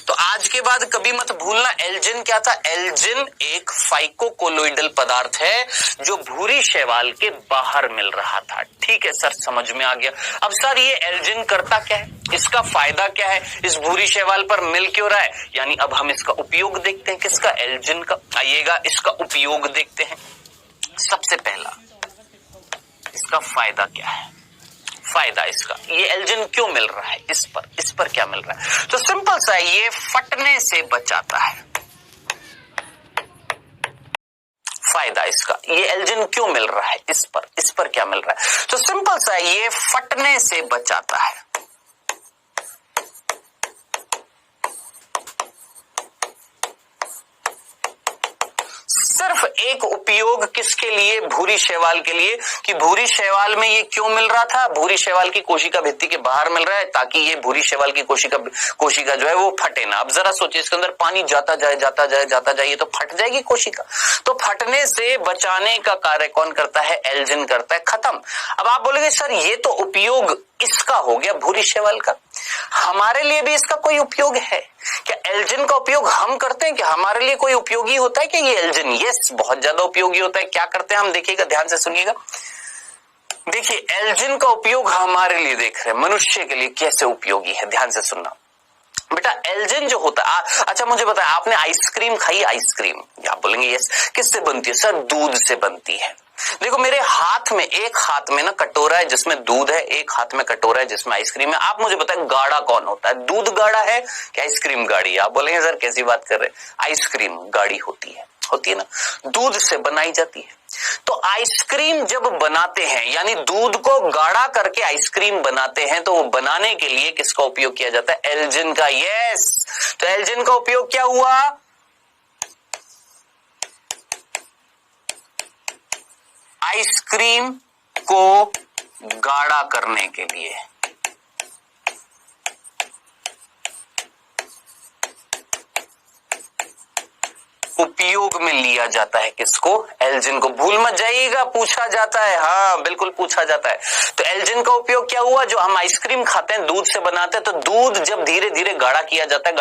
तो आज के बाद कभी मत भूलना एल्जिन क्या था, एल्जिन एक फाइकोकोलोइडल पदार्थ है जो भूरी शैवाल के बाहर मिल रहा था। ठीक है सर, समझ में आ गया। अब सर ये एल्जिन करता क्या है, इसका फायदा क्या है, इस भूरी शैवाल पर मिल क्यों रहा है, यानी अब हम इसका उपयोग देखते हैं, किसका, एल्जिन का। आइएगा इसका उपयोग देखते हैं। सबसे पहला इसका फायदा क्या है, फायदा इसका, ये एल्जिन क्यों मिल रहा है, इस पर क्या मिल रहा है, तो सिंपल सा है, ये फटने से बचाता है। फायदा इसका, ये एल्जिन क्यों मिल रहा है, इस पर क्या मिल रहा है, तो सिंपल सा है, ये फटने से बचाता है। सिर्फ एक उपयोग किसके लिए, भूरी शैवाल के लिए, कि भूरी शैवाल में ये क्यों मिल रहा था, भूरी शैवाल की कोशिका भित्ति के बाहर मिल रहा है ताकि ये भूरी शैवाल की कोशिका जो है वो फटे ना। अब जरा सोचिए, इसके अंदर पानी जाता जाए ये तो फट जाएगी कोशिका। तो फटने से बचाने का कार्य कौन करता है, एल्जिन करता है। खत्म। अब आप बोलेंगे सर ये तो उपयोग इसका हो गया भूरी शैवाल का, हमारे लिए भी इसका कोई उपयोग है क्या, एल्जिन का उपयोग हम करते हैं क्या, हमारे लिए कोई उपयोगी होता है क्या ये एल्जिन, यस बहुत ज्यादा उपयोगी होता है। क्या करते हैं हम, देखिएगा ध्यान से सुनिएगा। देखिए एल्जिन का उपयोग हमारे लिए देख रहे हैं, मनुष्य के लिए कैसे उपयोगी है, ध्यान से सुनना बेटा। एल्जिन जो होता है, अच्छा मुझे बताया आपने आइसक्रीम खाई, आइसक्रीम आप बोलेंगे यस, किससे बनती है, सर दूध से बनती है। देखो मेरे हाथ में, एक हाथ में ना कटोरा है जिसमें दूध है, एक हाथ में कटोरा है जिसमें आइसक्रीम है। आप मुझे बताएं गाढ़ा कौन होता है, दूध गाढ़ा है कि आइसक्रीम गाढ़ी है, आप बोलेंगे सर कैसी बात कर रहे हैं, आइसक्रीम गाढ़ी होती है ना, दूध से बनाई जाती है। तो आइसक्रीम जब बनाते हैं, यानी दूध को गाढ़ा करके आइसक्रीम बनाते हैं, तो वो बनाने के लिए किसका उपयोग किया जाता है, एल्जिन का। यस, तो एल्जिन का उपयोग क्या हुआ, आइसक्रीम को गाढ़ा करने के लिए। उपयोग में लिया जाता है किसको, एल्जिन को। भूल मत जाइएगा, पूछा जाता है, हाँ बिल्कुल पूछा जाता है। तो एल्जिन का उपयोग क्या हुआ, जो हम आइसक्रीम खाते हैं दूध से बनाते हैं, तो दूध जब धीरे धीरे गाढ़ा किया जाता है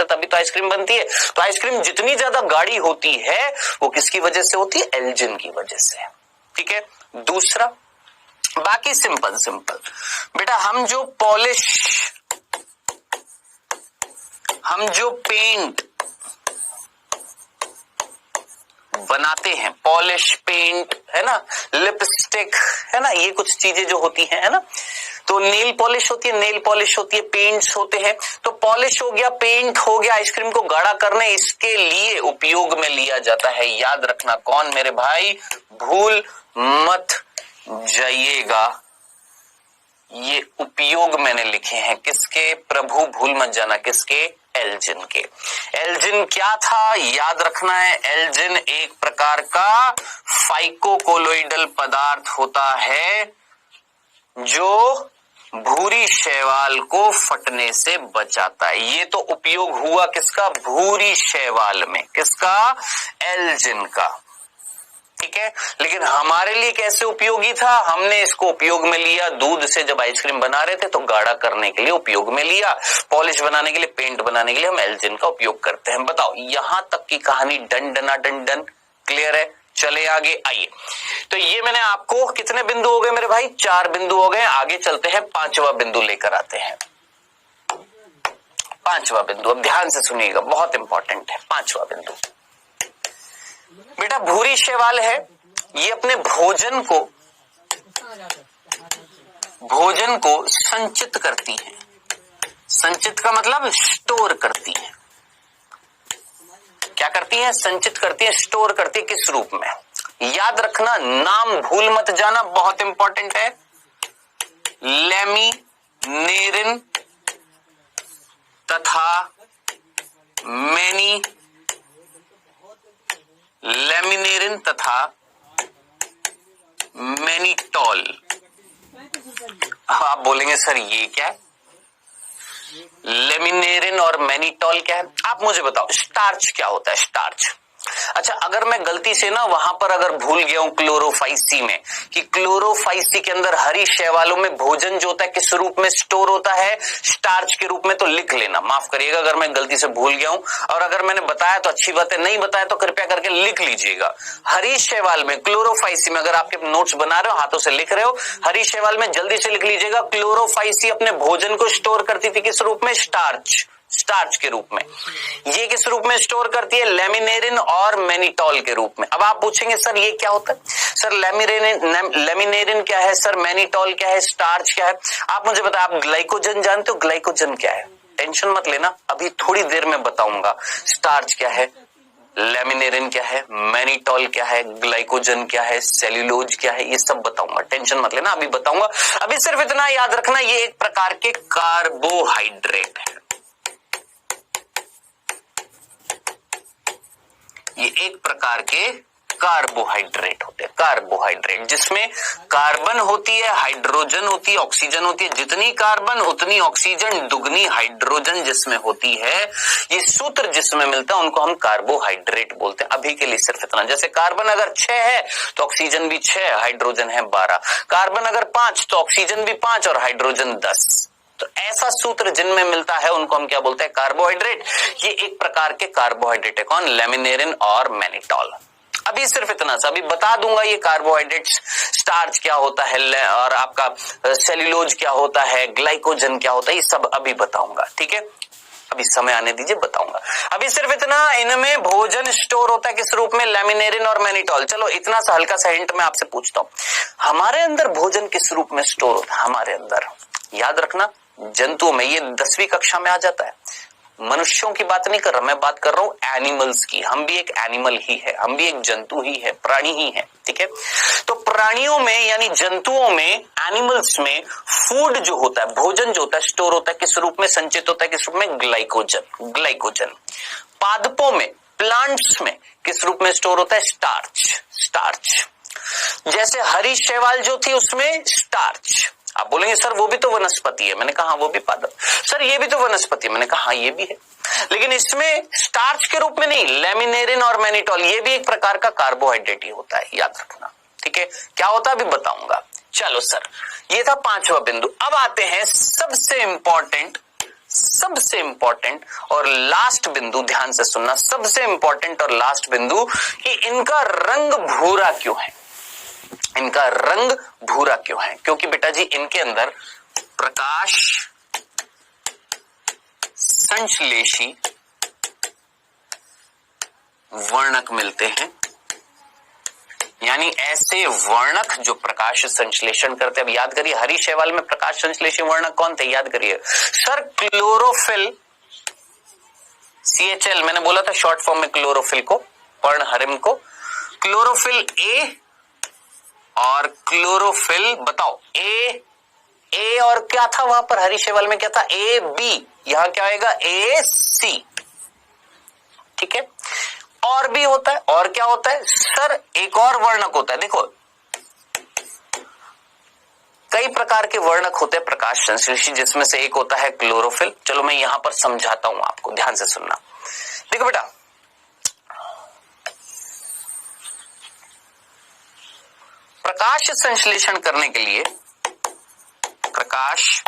तभी तो आइसक्रीम बनती है। तो आइसक्रीम जितनी ज्यादा गाढ़ी होती है वो किसकी वजह से होती है, एल्जिन की वजह से। ठीक है, दूसरा बाकी सिंपल बेटा, हम जो पेंट बनाते हैं, पॉलिश पेंट है ना, लिपस्टिक है ना, ये कुछ चीजें जो होती है ना, तो नेल पॉलिश होती है, पेंट्स होते हैं। तो पॉलिश हो गया, पेंट हो गया, आइसक्रीम को गाढ़ा करने इसके लिए उपयोग में लिया जाता है। याद रखना कौन मेरे भाई, भूल मत जाइएगा, ये उपयोग मैंने लिखे हैं किसके, प्रभु भूल मत जाना किसके, एल्जिन के। एल्जिन क्या था, याद रखना है, एल्जिन एक प्रकार का फाइकोकोलोइडल पदार्थ होता है जो भूरी शैवाल को फटने से बचाता है। ये तो उपयोग हुआ किसका, भूरी शैवाल में, किसका, एल्जिन का। ठीक है, लेकिन हमारे लिए कैसे उपयोगी था, हमने इसको उपयोग में लिया दूध से, जब आइसक्रीम बना रहे थे तो गाढ़ा करने के लिए उपयोग में लिया, पॉलिश बनाने के लिए, पेंट बनाने के लिए हम एल्जिन का उपयोग करते हैं। बताओ यहां तक की कहानी डन क्लियर है। चले आगे, आइए। तो ये मैंने आपको कितने बिंदु हो गए मेरे भाई, 4 बिंदु हो गए। आगे चलते हैं, 5वां बिंदु लेकर आते हैं। 5वां बिंदु, अब ध्यान से सुनिएगा, बहुत इंपॉर्टेंट है 5वां बिंदु। बेटा भूरी शैवाल है, ये अपने भोजन को संचित करती है। संचित का मतलब स्टोर करती है। क्या करती है, संचित करती है, स्टोर करती है, किस रूप में, याद रखना, नाम भूल मत जाना, बहुत इंपॉर्टेंट है, लेमिनेरिन तथा लेमिनेरिन तथा मैनिटॉल। आप बोलेंगे सर ये क्या है, लेमिनेरिन और मैनिटॉल क्या है, आप मुझे बताओ। स्टार्च क्या होता है, स्टार्च अच्छा, अगर मैं गलती से ना वहां पर अगर भूल गया हूं क्लोरोफाइसी में कि क्लोरोफाइसी के अंदर हरी शैवालों में भोजन जो होता है किस रूप में स्टोर होता है, स्टार्च के रूप में, तो लिख लेना, माफ करिएगा अगर मैं गलती से भूल गया हूं, और अगर मैंने बताया तो अच्छी बात है, नहीं बताया तो कृपया करके लिख लीजिएगा। हरी शैवाल में, क्लोरोफाइसी में, अगर आपके नोट्स बना रहे हो, हाथों से लिख रहे हो, हरी शैवाल में जल्दी से लिख लीजिएगा, क्लोरोफाइसी अपने भोजन को स्टोर करती थी किस रूप में, स्टार्च के रूप में। ये किस रूप में स्टोर करती है, लेमिनेरिन और मैनिटॉल के रूप में। अब आप पूछेंगे सर ये क्या होता है, सर लेमिनेरिन क्या है, सर मैनिटॉल क्या है, स्टार्च क्या है। आप मुझे बताएं, आप ग्लाइकोजन जानते हो, ग्लाइकोजन क्या है? टेंशन मत लेना, अभी थोड़ी देर में बताऊंगा। स्टार्च क्या है, लेमिनेरिन क्या है, मैनिटॉल क्या है, ग्लाइकोजन क्या है, सेल्यूलोज क्या है, ये सब बताऊंगा, टेंशन मत लेना, अभी बताऊंगा। अभी सिर्फ इतना याद रखना, ये एक प्रकार के कार्बोहाइड्रेट है, ये एक प्रकार के कार्बोहाइड्रेट होते हैं। कार्बोहाइड्रेट जिसमें कार्बन होती है, हाइड्रोजन होती है, ऑक्सीजन होती है, जितनी कार्बन उतनी ऑक्सीजन, दुगनी हाइड्रोजन जिसमें होती है, ये सूत्र जिसमें मिलता है उनको हम कार्बोहाइड्रेट बोलते हैं। अभी के लिए सिर्फ इतना, जैसे कार्बन अगर 6 है तो ऑक्सीजन भी 6, हाइड्रोजन है 12, कार्बन अगर 5 तो ऑक्सीजन भी 5 और हाइड्रोजन 10। तो ऐसा सूत्र जिनमें मिलता है उनको हम क्या बोलते हैं, कार्बोहाइड्रेट। ये एक प्रकार के कार्बोहाइड्रेट है, कौन, लेमिनेरिन और मैनिटॉल। अभी सिर्फ इतना सा, अभी बता दूंगा ये कार्बोहाइड्रेट्स, स्टार्च क्या होता है और आपका सेल्यूलोज क्या होता है, ग्लाइकोजन क्या होता है, ये सब अभी बताऊंगा, ठीक है। अभी समय आने दीजिए, बताऊंगा। अभी सिर्फ इतना, इनमें भोजन स्टोर होता है किस रूप में, लेमिनेरिन और मैनिटॉल। चलो इतना सा हल्का सा हिंट मैं आपसे पूछता हूं, हमारे अंदर भोजन किस रूप में स्टोर होता है, हमारे अंदर, याद रखना, जंतुओं में, ये 10वीं कक्षा में आ जाता है। मनुष्यों की बात नहीं कर रहा, मैं बात कर रहा हूं एनिमल्स की। हम भी एक एनिमल ही है, हम भी एक जंतु ही है, प्राणी ही है, ठीक है। तो प्राणियों में यानी जंतुओं में, एनिमल्स में फूड जो होता है, भोजन जो होता है, स्टोर होता है किस रूप में, संचित होता है किस रूप में, ग्लाइकोजन। पादपों में, प्लांट्स में किस रूप में स्टोर होता है, स्टार्च। जैसे हरी शैवाल जो थी उसमें स्टार्च। आप बोलेंगे सर वो भी तो वनस्पति है, मैंने कहा वो भी पादप। सर ये भी तो वनस्पति है, मैंने कहा हाँ ये भी है, लेकिन इसमें स्टार्च के रूप में नहीं। लेमिनेरिन और मैनिटॉल ये भी एक प्रकार का कार्बोहाइड्रेट ही होता है, याद रखना, ठीक है। क्या होता है अभी बताऊंगा। चलो सर, ये था 5वां बिंदु। अब आते हैं सबसे इंपॉर्टेंट और लास्ट बिंदु, ध्यान से सुनना, सबसे इंपॉर्टेंट और लास्ट बिंदु कि इनका रंग भूरा क्यों है, इनका रंग भूरा क्यों है। क्योंकि बेटा जी इनके अंदर प्रकाश संश्लेषी वर्णक मिलते हैं, यानी ऐसे वर्णक जो प्रकाश संश्लेषण करते हैं। अब याद करिए, हरी शैवाल में प्रकाश संश्लेषी वर्णक कौन थे, याद करिए सर, क्लोरोफिल, CHL, मैंने बोला था शॉर्ट फॉर्म में क्लोरोफिल को, पर्णहरिम को, क्लोरोफिल ए और क्लोरोफिल, बताओ ए और क्या था वहां पर हरी शैवाल में, क्या था, AB, यहां क्या आएगा, AC, ठीक है। और भी होता है, और क्या होता है सर, एक और वर्णक होता है। देखो कई प्रकार के वर्णक होते हैं प्रकाश संश्लेषी, जिसमें से एक होता है क्लोरोफिल। चलो मैं यहां पर समझाता हूं आपको, ध्यान से सुनना। देखो बेटा, प्रकाश संश्लेषण करने के लिए, प्रकाश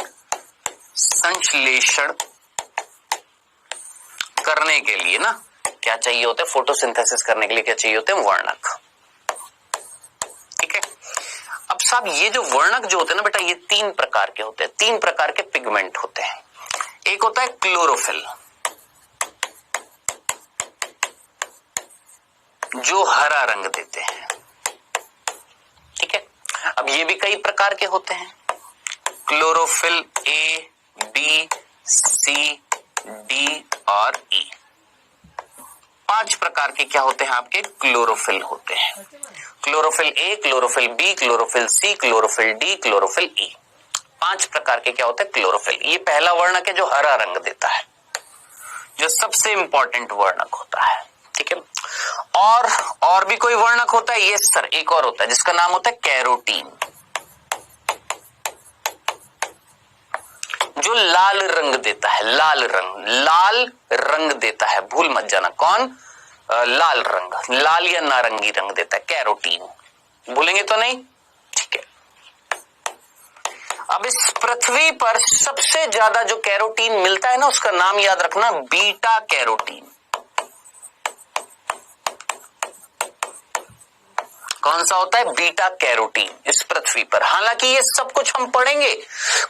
संश्लेषण करने के लिए ना क्या चाहिए होता है, फोटोसिंथेसिस करने के लिए क्या चाहिए होते हैं, वर्णक, ठीक है। अब साहब ये जो वर्णक जो होते हैं ना बेटा, ये 3 प्रकार के होते हैं, 3 प्रकार के पिगमेंट होते हैं। एक होता है क्लोरोफिल जो हरा रंग देते हैं, ठीक है। अब ये भी कई प्रकार के होते हैं, chlorophyll A, B, C, D और E। 5 प्रकार के क्या होते हैं आपके, क्लोरोफिल होते हैं। Chlorophyll A, chlorophyll B, chlorophyll C, chlorophyll D, chlorophyll E। 5 प्रकार के क्या होते हैं, क्लोरोफिल। ये पहला वर्णक है जो हरा रंग देता है, जो सबसे इंपॉर्टेंट वर्णक होता है, ठीक है। और भी कोई वर्णक होता है, ये सर एक और होता है जिसका नाम होता है कैरोटीन, जो लाल रंग देता है, लाल रंग देता है, भूल मत जाना, कौन, लाल रंग, लाल या नारंगी रंग देता है, कैरोटीन। भूलेंगे तो नहीं, ठीक है। अब इस पृथ्वी पर सबसे ज्यादा जो कैरोटीन मिलता है ना, उसका नाम याद रखना, बीटा कैरोटीन। कौन सा होता है? बीटा कैरोटीन इस पृथ्वी पर। हालांकि ये सब कुछ हम पढ़ेंगे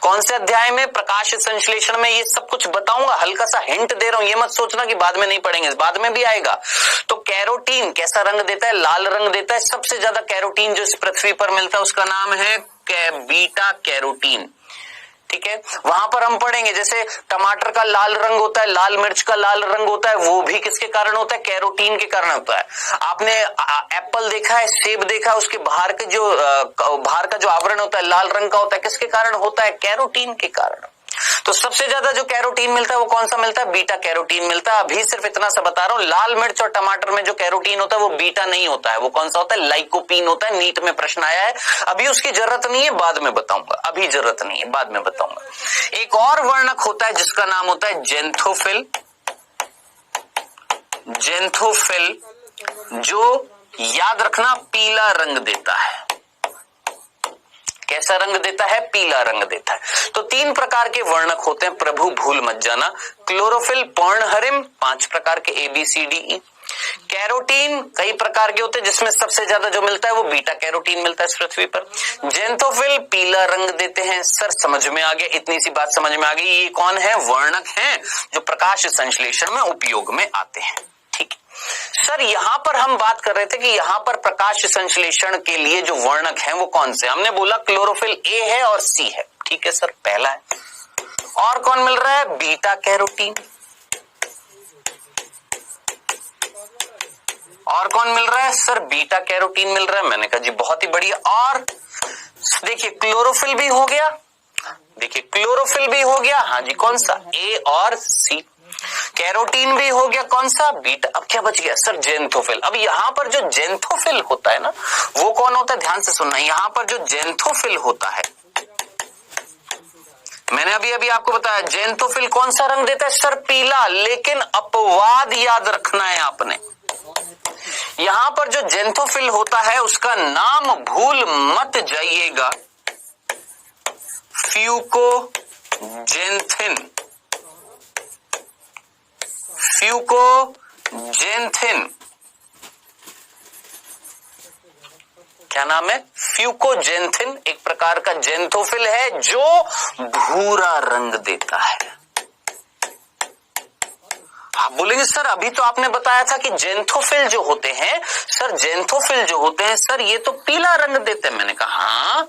कौन से अध्याय में, प्रकाश संश्लेषण में, ये सब कुछ बताऊंगा, हल्का सा हिंट दे रहा हूं, ये मत सोचना कि बाद में नहीं पढ़ेंगे, बाद में भी आएगा। तो कैरोटीन कैसा रंग देता है? लाल रंग देता है। सबसे ज्यादा कैरोटीन जो इस पृथ्वी पर मिलता है उसका नाम है बीटा कैरोटीन, ठीक है। वहां पर हम पढ़ेंगे जैसे टमाटर का लाल रंग होता है, लाल मिर्च का लाल रंग होता है, वो भी किसके कारण होता है? कैरोटीन के कारण होता है। आपने एप्पल देखा है, सेब देखा है, उसके बाहर के जो बाहर का जो आवरण होता है लाल रंग का होता है, किसके कारण होता है? कैरोटीन के कारण। तो सबसे ज्यादा जो कैरोटीन मिलता है वो कौन सा मिलता है? बीटा कैरोटीन मिलता है। अभी सिर्फ इतना सा बता रहा हूं, लाल मिर्च और टमाटर में जो कैरोटीन होता है वो बीटा नहीं होता है, वो कौन सा होता है? लाइकोपीन होता है। नीट में प्रश्न आया है, अभी उसकी जरूरत नहीं है, बाद में बताऊंगा, अभी जरूरत नहीं है, बाद में बताऊंगा। एक और वर्णक होता है जिसका नाम होता है जेंथोफिल। जेंथोफिल जो याद रखना पीला रंग देता है। कैसा रंग देता है? पीला रंग देता है। तो 3 प्रकार के वर्णक होते हैं, प्रभु भूल मत जाना। क्लोरोफिल, पर्णहरिम, 5 प्रकार के ABCDE। कैरोटीन कई प्रकार के होते हैं, जिसमें सबसे ज्यादा जो मिलता है वो बीटा कैरोटीन मिलता है इस पृथ्वी पर। जेंथोफिल पीला रंग देते हैं। सर समझ में आ गया, इतनी सी बात समझ में आ गई। ये कौन है? वर्णक हैं जो प्रकाश संश्लेषण में उपयोग में आते हैं, ठीक है। सर यहां पर हम बात कर रहे थे कि यहां पर प्रकाश संश्लेषण के लिए जो वर्णक हैं वो कौन से? हमने बोला क्लोरोफिल A है और C है, ठीक है सर, पहला है। और कौन मिल रहा है? Beta carotene. और कौन मिल रहा है? सर बीटा कैरोटीन मिल रहा है। मैंने कहा जी बहुत ही बढ़िया। और देखिए क्लोरोफिल भी हो गया, देखिए क्लोरोफिल भी हो गया, हाँ जी, कौन सा? A और C। कैरोटीन भी हो गया, कौन सा? बीटा। अब क्या बच गया? Sir xanthophyll. अब यहां पर जो जेंथोफिल होता है ना, वो कौन होता है? ध्यान से सुनना, यहां पर जो जेंथोफिल होता है, मैंने अभी आपको बताया, जेंथोफिल कौन सा रंग देता है? सर पीला। लेकिन अपवाद याद रखना है आपने, यहां पर जो जेंथोफिल होता है उसका नाम भूल मत जाइएगा, फ्यूकोजेंथिन। फ्यूकोजेंथिन, क्या नाम है? फ्यूकोजेंथिन एक प्रकार का जेंथोफिल है जो भूरा रंग देता है। आप बोलेंगे सर अभी तो आपने बताया था कि जेंथोफिल जो होते हैं, सर जेंथोफिल जो होते हैं सर ये तो पीला रंग देते हैं। मैंने कहा हाँ,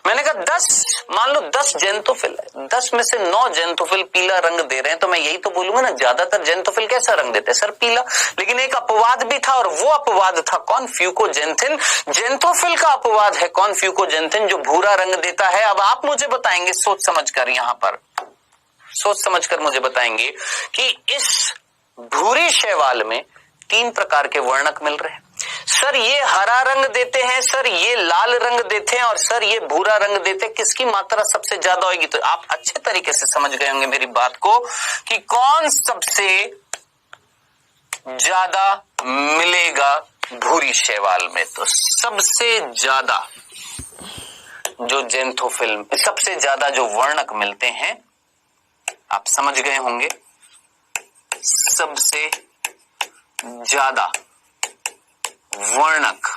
मैंने कहा 10 मान लो 10 जेंथोफिल है, 10 में से 9 जेंथोफिल पीला रंग दे रहे हैं, तो मैं यही तो बोलूंगा ना, ज्यादातर जेंथोफिल कैसा रंग देते हैं? सर पीला। लेकिन एक अपवाद भी था और वो अपवाद था कौन? फ्यूकोजेंथिन। जेंथोफिल का अपवाद है कौन? फ्यूकोजेंथिन, जो भूरा रंग देता है। अब आप मुझे बताएंगे सोच समझकर, यहां पर सोच समझकर मुझे बताएंगे कि इस भूरी शैवाल में 3 प्रकार के वर्णक मिल रहे हैं। सर ये हरा रंग देते हैं, सर ये लाल रंग देते हैं और सर ये भूरा रंग देते हैं। किसकी मात्रा सबसे ज्यादा होगी? तो आप अच्छे तरीके से समझ गए होंगे मेरी बात को कि कौन सबसे ज्यादा मिलेगा भूरी शैवाल में। तो सबसे ज्यादा जो जेंथोफिल, सबसे ज्यादा जो वर्णक मिलते हैं, आप समझ गए होंगे, सबसे ज्यादा वर्णक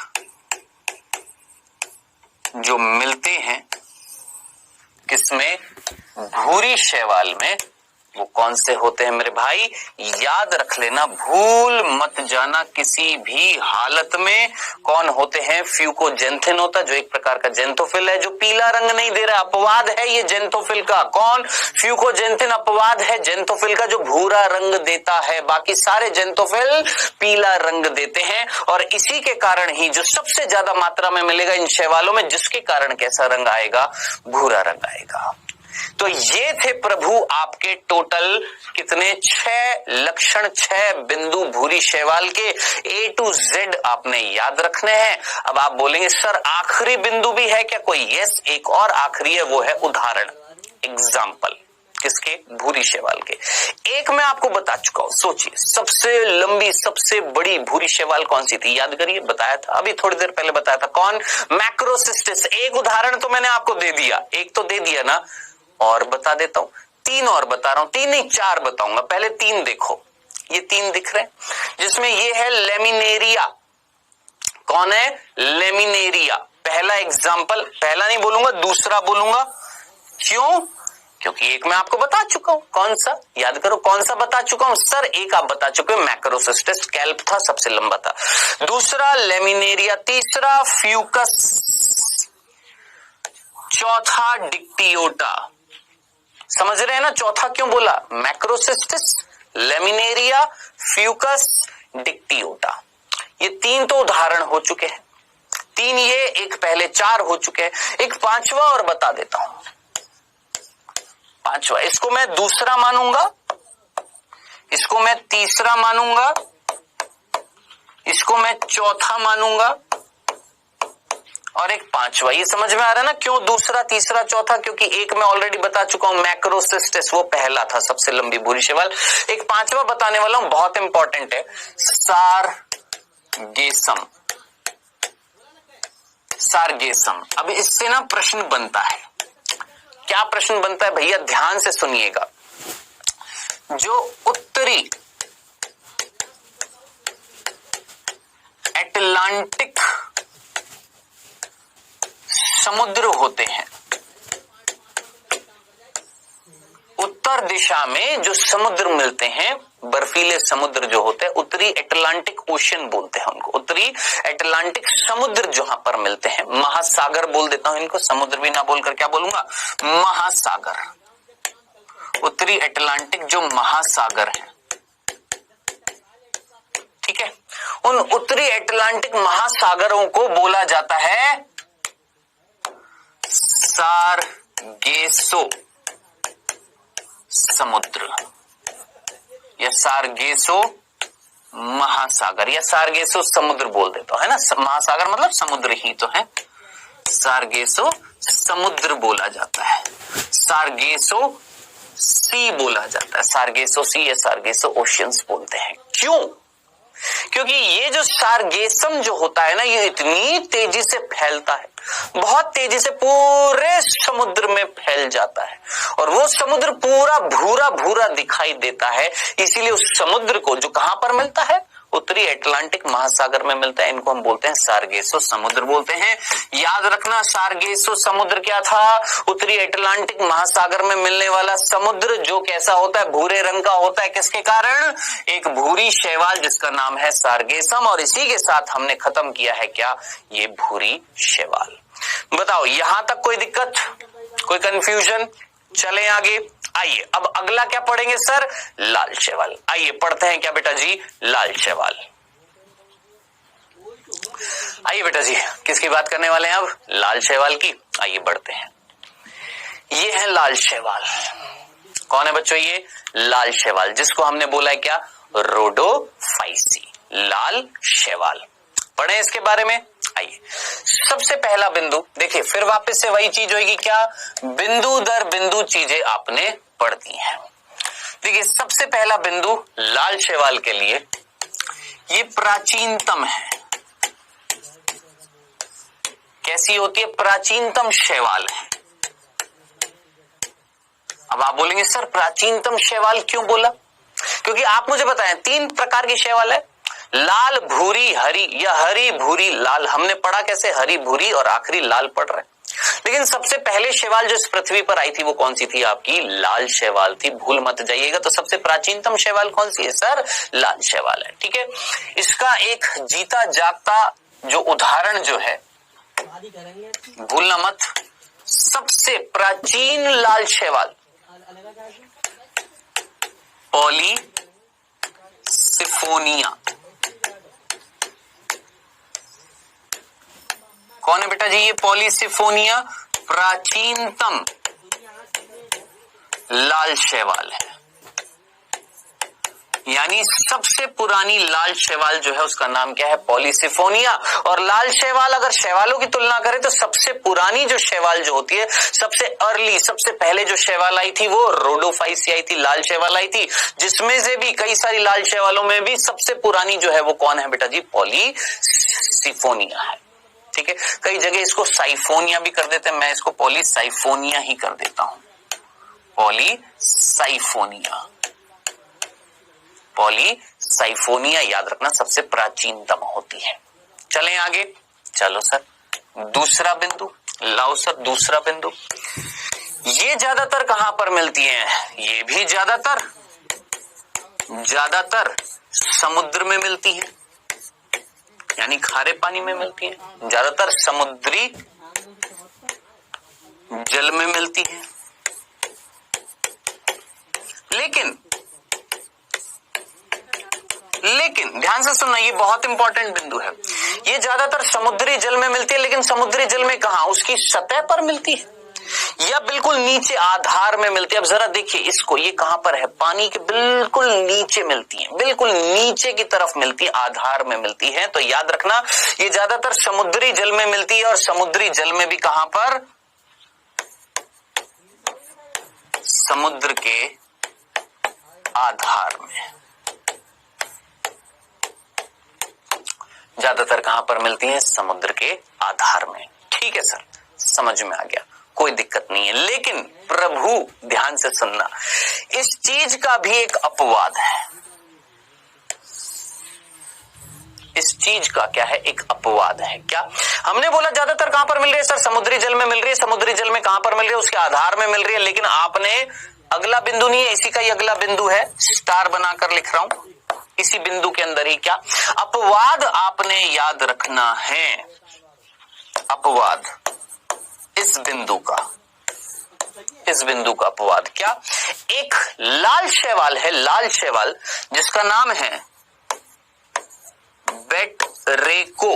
जो मिलते हैं किसमें? भूरी शैवाल में। वो कौन से होते हैं मेरे भाई? याद रख लेना, भूल मत जाना किसी भी हालत में। कौन होते हैं? फ्यूकोजेंथिन होता है जो एक प्रकार का जेंथोफिल है, जो पीला रंग नहीं दे रहा, अपवाद है ये जेंथोफिल का। कौन? फ्यूकोजेंथिन अपवाद है जेंथोफिल का जो भूरा रंग देता है। बाकी सारे जेंथोफिल पीला रंग देते हैं और इसी के कारण ही जो सबसे ज्यादा मात्रा में मिलेगा इन शैवालों में, जिसके कारण कैसा रंग आएगा? भूरा रंग आएगा। तो ये थे प्रभु आपके टोटल कितने? 6 लक्षण, 6 बिंदु भूरी शैवाल के A to Z आपने याद रखने हैं। अब आप बोलेंगे सर आखिरी बिंदु भी है क्या कोई? यस, एक और आखिरी है, वो है उदाहरण, एग्जाम्पल। किसके? भूरी शैवाल के। एक मैं आपको बता चुका हूं, सोचिए सबसे लंबी सबसे बड़ी भूरी शैवाल कौन सी थी? याद करिए, बताया था अभी थोड़ी देर पहले बताया था। कौन? मैक्रोसिस्टिस। एक उदाहरण तो मैंने आपको दे दिया, एक तो दे दिया ना, और बता देता हूं, 3 और बता रहा हूं, 3 नहीं 4 बताऊंगा। पहले 3 देखो, ये 3 दिख रहे हैं, जिसमें ये है लेमिनेरिया। कौन है? लेमिनेरिया। पहला एग्जाम्पल, पहला नहीं बोलूंगा, दूसरा बोलूंगा। क्यों? क्योंकि एक मैं आपको बता चुका हूं। कौन सा? याद करो, कौन सा बता चुका हूं सर? एक आप बता चुके हो, मैक्रोसिस्टिस, स्कैल्प था, सबसे लंबा था। दूसरा लेमिनेरिया, तीसरा फ्यूकस, चौथा डिक्टियोटा। समझ रहे हैं ना चौथा क्यों बोला? मैक्रोसिस्टिस, लेमिनेरिया, फ्यूकस, डिक्टियोटा। ये 3 तो उदाहरण हो चुके हैं, 3 ये, एक पहले 4 हो चुके हैं। एक 5वां और बता देता हूं, 5वां, इसको मैं दूसरा मानूंगा, इसको मैं तीसरा मानूंगा, इसको मैं चौथा मानूंगा, और एक 5वां। ये समझ में आ रहा है ना क्यों दूसरा तीसरा चौथा? क्योंकि एक मैं ऑलरेडी बता चुका हूं, मैक्रोसिस्टिस, वो पहला था सबसे लंबी भूरी शैवाल। एक 5वां बताने वाला हूं, बहुत इंपॉर्टेंट है, सारगेसम। सारगेसम। अब इससे ना प्रश्न बनता है। क्या प्रश्न बनता है भैया? ध्यान से सुनिएगा। जो उत्तरी अटलांटिक समुद्र होते हैं, उत्तर दिशा में जो समुद्र मिलते हैं, बर्फीले समुद्र जो होते हैं, उत्तरी अटलांटिक ओशन बोलते हैं उनको, उत्तरी अटलांटिक समुद्र जहां पर मिलते हैं, महासागर बोल देता हूं इनको, समुद्र भी ना बोलकर क्या बोलूंगा? महासागर। उत्तरी अटलांटिक जो महासागर है, ठीक है, उन उत्तरी अटलांटिक महासागरों को बोला जाता है सारगेसो समुद्र, या सारगेसो महासागर, या सारगेसो समुद्र बोल देता है ना। महासागर मतलब समुद्र ही तो है, सारगेसो समुद्र बोला जाता है, सारगेसो सी बोला जाता है, सारगेसो सी या सारगेसो ओशियंस बोलते हैं। क्यों? क्योंकि ये जो सारगेसम जो होता है ना, ये इतनी तेजी से फैलता है, बहुत तेजी से पूरे समुद्र में फैल जाता है, और वो समुद्र पूरा भूरा भूरा दिखाई देता है। इसीलिए उस समुद्र को जो कहां पर मिलता है? उत्तरी अटलांटिक महासागर में मिलता है। इनको हम बोलते हैं सारगेसो समुद्र बोलते हैं। याद रखना, सारगेसो समुद्र क्या था? उत्तरी अटलांटिक महासागर में मिलने वाला समुद्र, जो कैसा होता है? भूरे रंग का होता है। किसके कारण? एक भूरी शैवाल जिसका नाम है सारगेसम। और इसी के साथ हमने खत्म किया है क्या? ये भूरी शैवाल। बताओ, यहां तक कोई दिक्कत, कोई कंफ्यूजन? चलें आगे। आइए अब अगला क्या पढ़ेंगे सर? लाल शैवाल। आइए पढ़ते हैं क्या बेटा जी? लाल शैवाल। आइए बेटा जी, किसकी बात करने वाले हैं अब? लाल शैवाल की। आइए बढ़ते हैं। ये है लाल शैवाल। कौन है बच्चों ये? लाल शैवाल, जिसको हमने बोला है क्या? रोडोफाइसी, लाल शैवाल। पढ़े इसके बारे में। आइए, सबसे पहला बिंदु देखिए, फिर वापस से वही चीज होगी क्या? बिंदु दर बिंदु चीजें आपने पढ़ दी हैं। देखिए, सबसे पहला बिंदु लाल शैवाल के लिए, ये प्राचीनतम है। कैसी होती है? प्राचीनतम शैवाल है। अब आप बोलेंगे सर प्राचीनतम शैवाल क्यों बोला? क्योंकि आप मुझे बताएं, 3 प्रकार की शैवाल है, लाल, भूरी, हरी, या हरी, भूरी, लाल। हमने पढ़ा कैसे? हरी, भूरी, और आखिरी लाल पढ़ रहे। लेकिन सबसे पहले शैवाल जो इस पृथ्वी पर आई थी वो कौन सी थी? आपकी लाल शैवाल थी। भूल मत जाइएगा। तो सबसे प्राचीनतम शैवाल कौन सी है सर? लाल शैवाल है। ठीक है, इसका एक जीता जागता जो उदाहरण जो है, भूलना मत, सबसे प्राचीन लाल शैवाल पॉलीसिफोनिया। कौन है बेटा जी? ये पॉलीसिफोनिया प्राचीनतम लाल शैवाल है। यानी सबसे पुरानी लाल शैवाल जो है उसका नाम क्या है? पॉलीसिफोनिया। और लाल शैवाल अगर शैवालों की तुलना करें तो सबसे पुरानी जो शैवाल जो होती है, सबसे अर्ली, सबसे पहले जो शैवाल आई थी वो रोडोफाइसी आई थी, लाल शैवाल आई थी, जिसमें से भी कई सारी लाल शैवालों में भी सबसे पुरानी जो है वो कौन है बेटा जी? पॉलीसिफोनिया है। ठीक है, कई जगह इसको साइफोनिया भी कर देते हैं, मैं इसको पॉलीसाइफोनिया ही कर देता हूं। पॉलीसाइफोनिया, पॉलीसाइफोनिया याद रखना सबसे प्राचीनतम होती है। चलें आगे। चलो सर, दूसरा बिंदु लाओ सर, दूसरा बिंदु। ये ज्यादातर कहां पर मिलती हैं? ये भी ज्यादातर समुद्र में मिलती है, यानी खारे पानी में मिलती है, ज्यादातर समुद्री जल में मिलती है। लेकिन ध्यान से सुनना, ये बहुत इंपॉर्टेंट बिंदु है। ये ज्यादातर समुद्री जल में मिलती है, लेकिन समुद्री जल में कहां? उसकी सतह पर मिलती है या बिल्कुल नीचे आधार में मिलती है? अब जरा देखिए इसको, ये कहां पर है? पानी के बिल्कुल नीचे मिलती है, बिल्कुल नीचे की तरफ मिलती है, आधार में मिलती है। तो याद रखना ये ज्यादातर समुद्री जल में मिलती है, और समुद्री जल में भी कहां पर? समुद्र के आधार में। ज्यादातर कहां पर मिलती है? समुद्र के आधार में। ठीक है सर, समझ में आ गया, कोई दिक्कत नहीं है। लेकिन प्रभु ध्यान से सुनना, इस चीज का भी एक अपवाद है। इस चीज का क्या है? एक अपवाद है। क्या हमने बोला? ज्यादातर कहां पर मिल रही है सर? समुद्री जल में मिल रही है। समुद्री जल में कहां पर मिल रही है? उसके आधार में मिल रही है। लेकिन आपने अगला बिंदु नहीं है, इसी का ही अगला बिंदु है, स्टार बनाकर लिख रहा हूं, इसी बिंदु के अंदर ही क्या अपवाद आपने याद रखना है? अपवाद इस बिंदु का, इस बिंदु का अपवाद क्या? एक लाल शैवाल है, लाल शैवाल, जिसका नाम है बेटरेको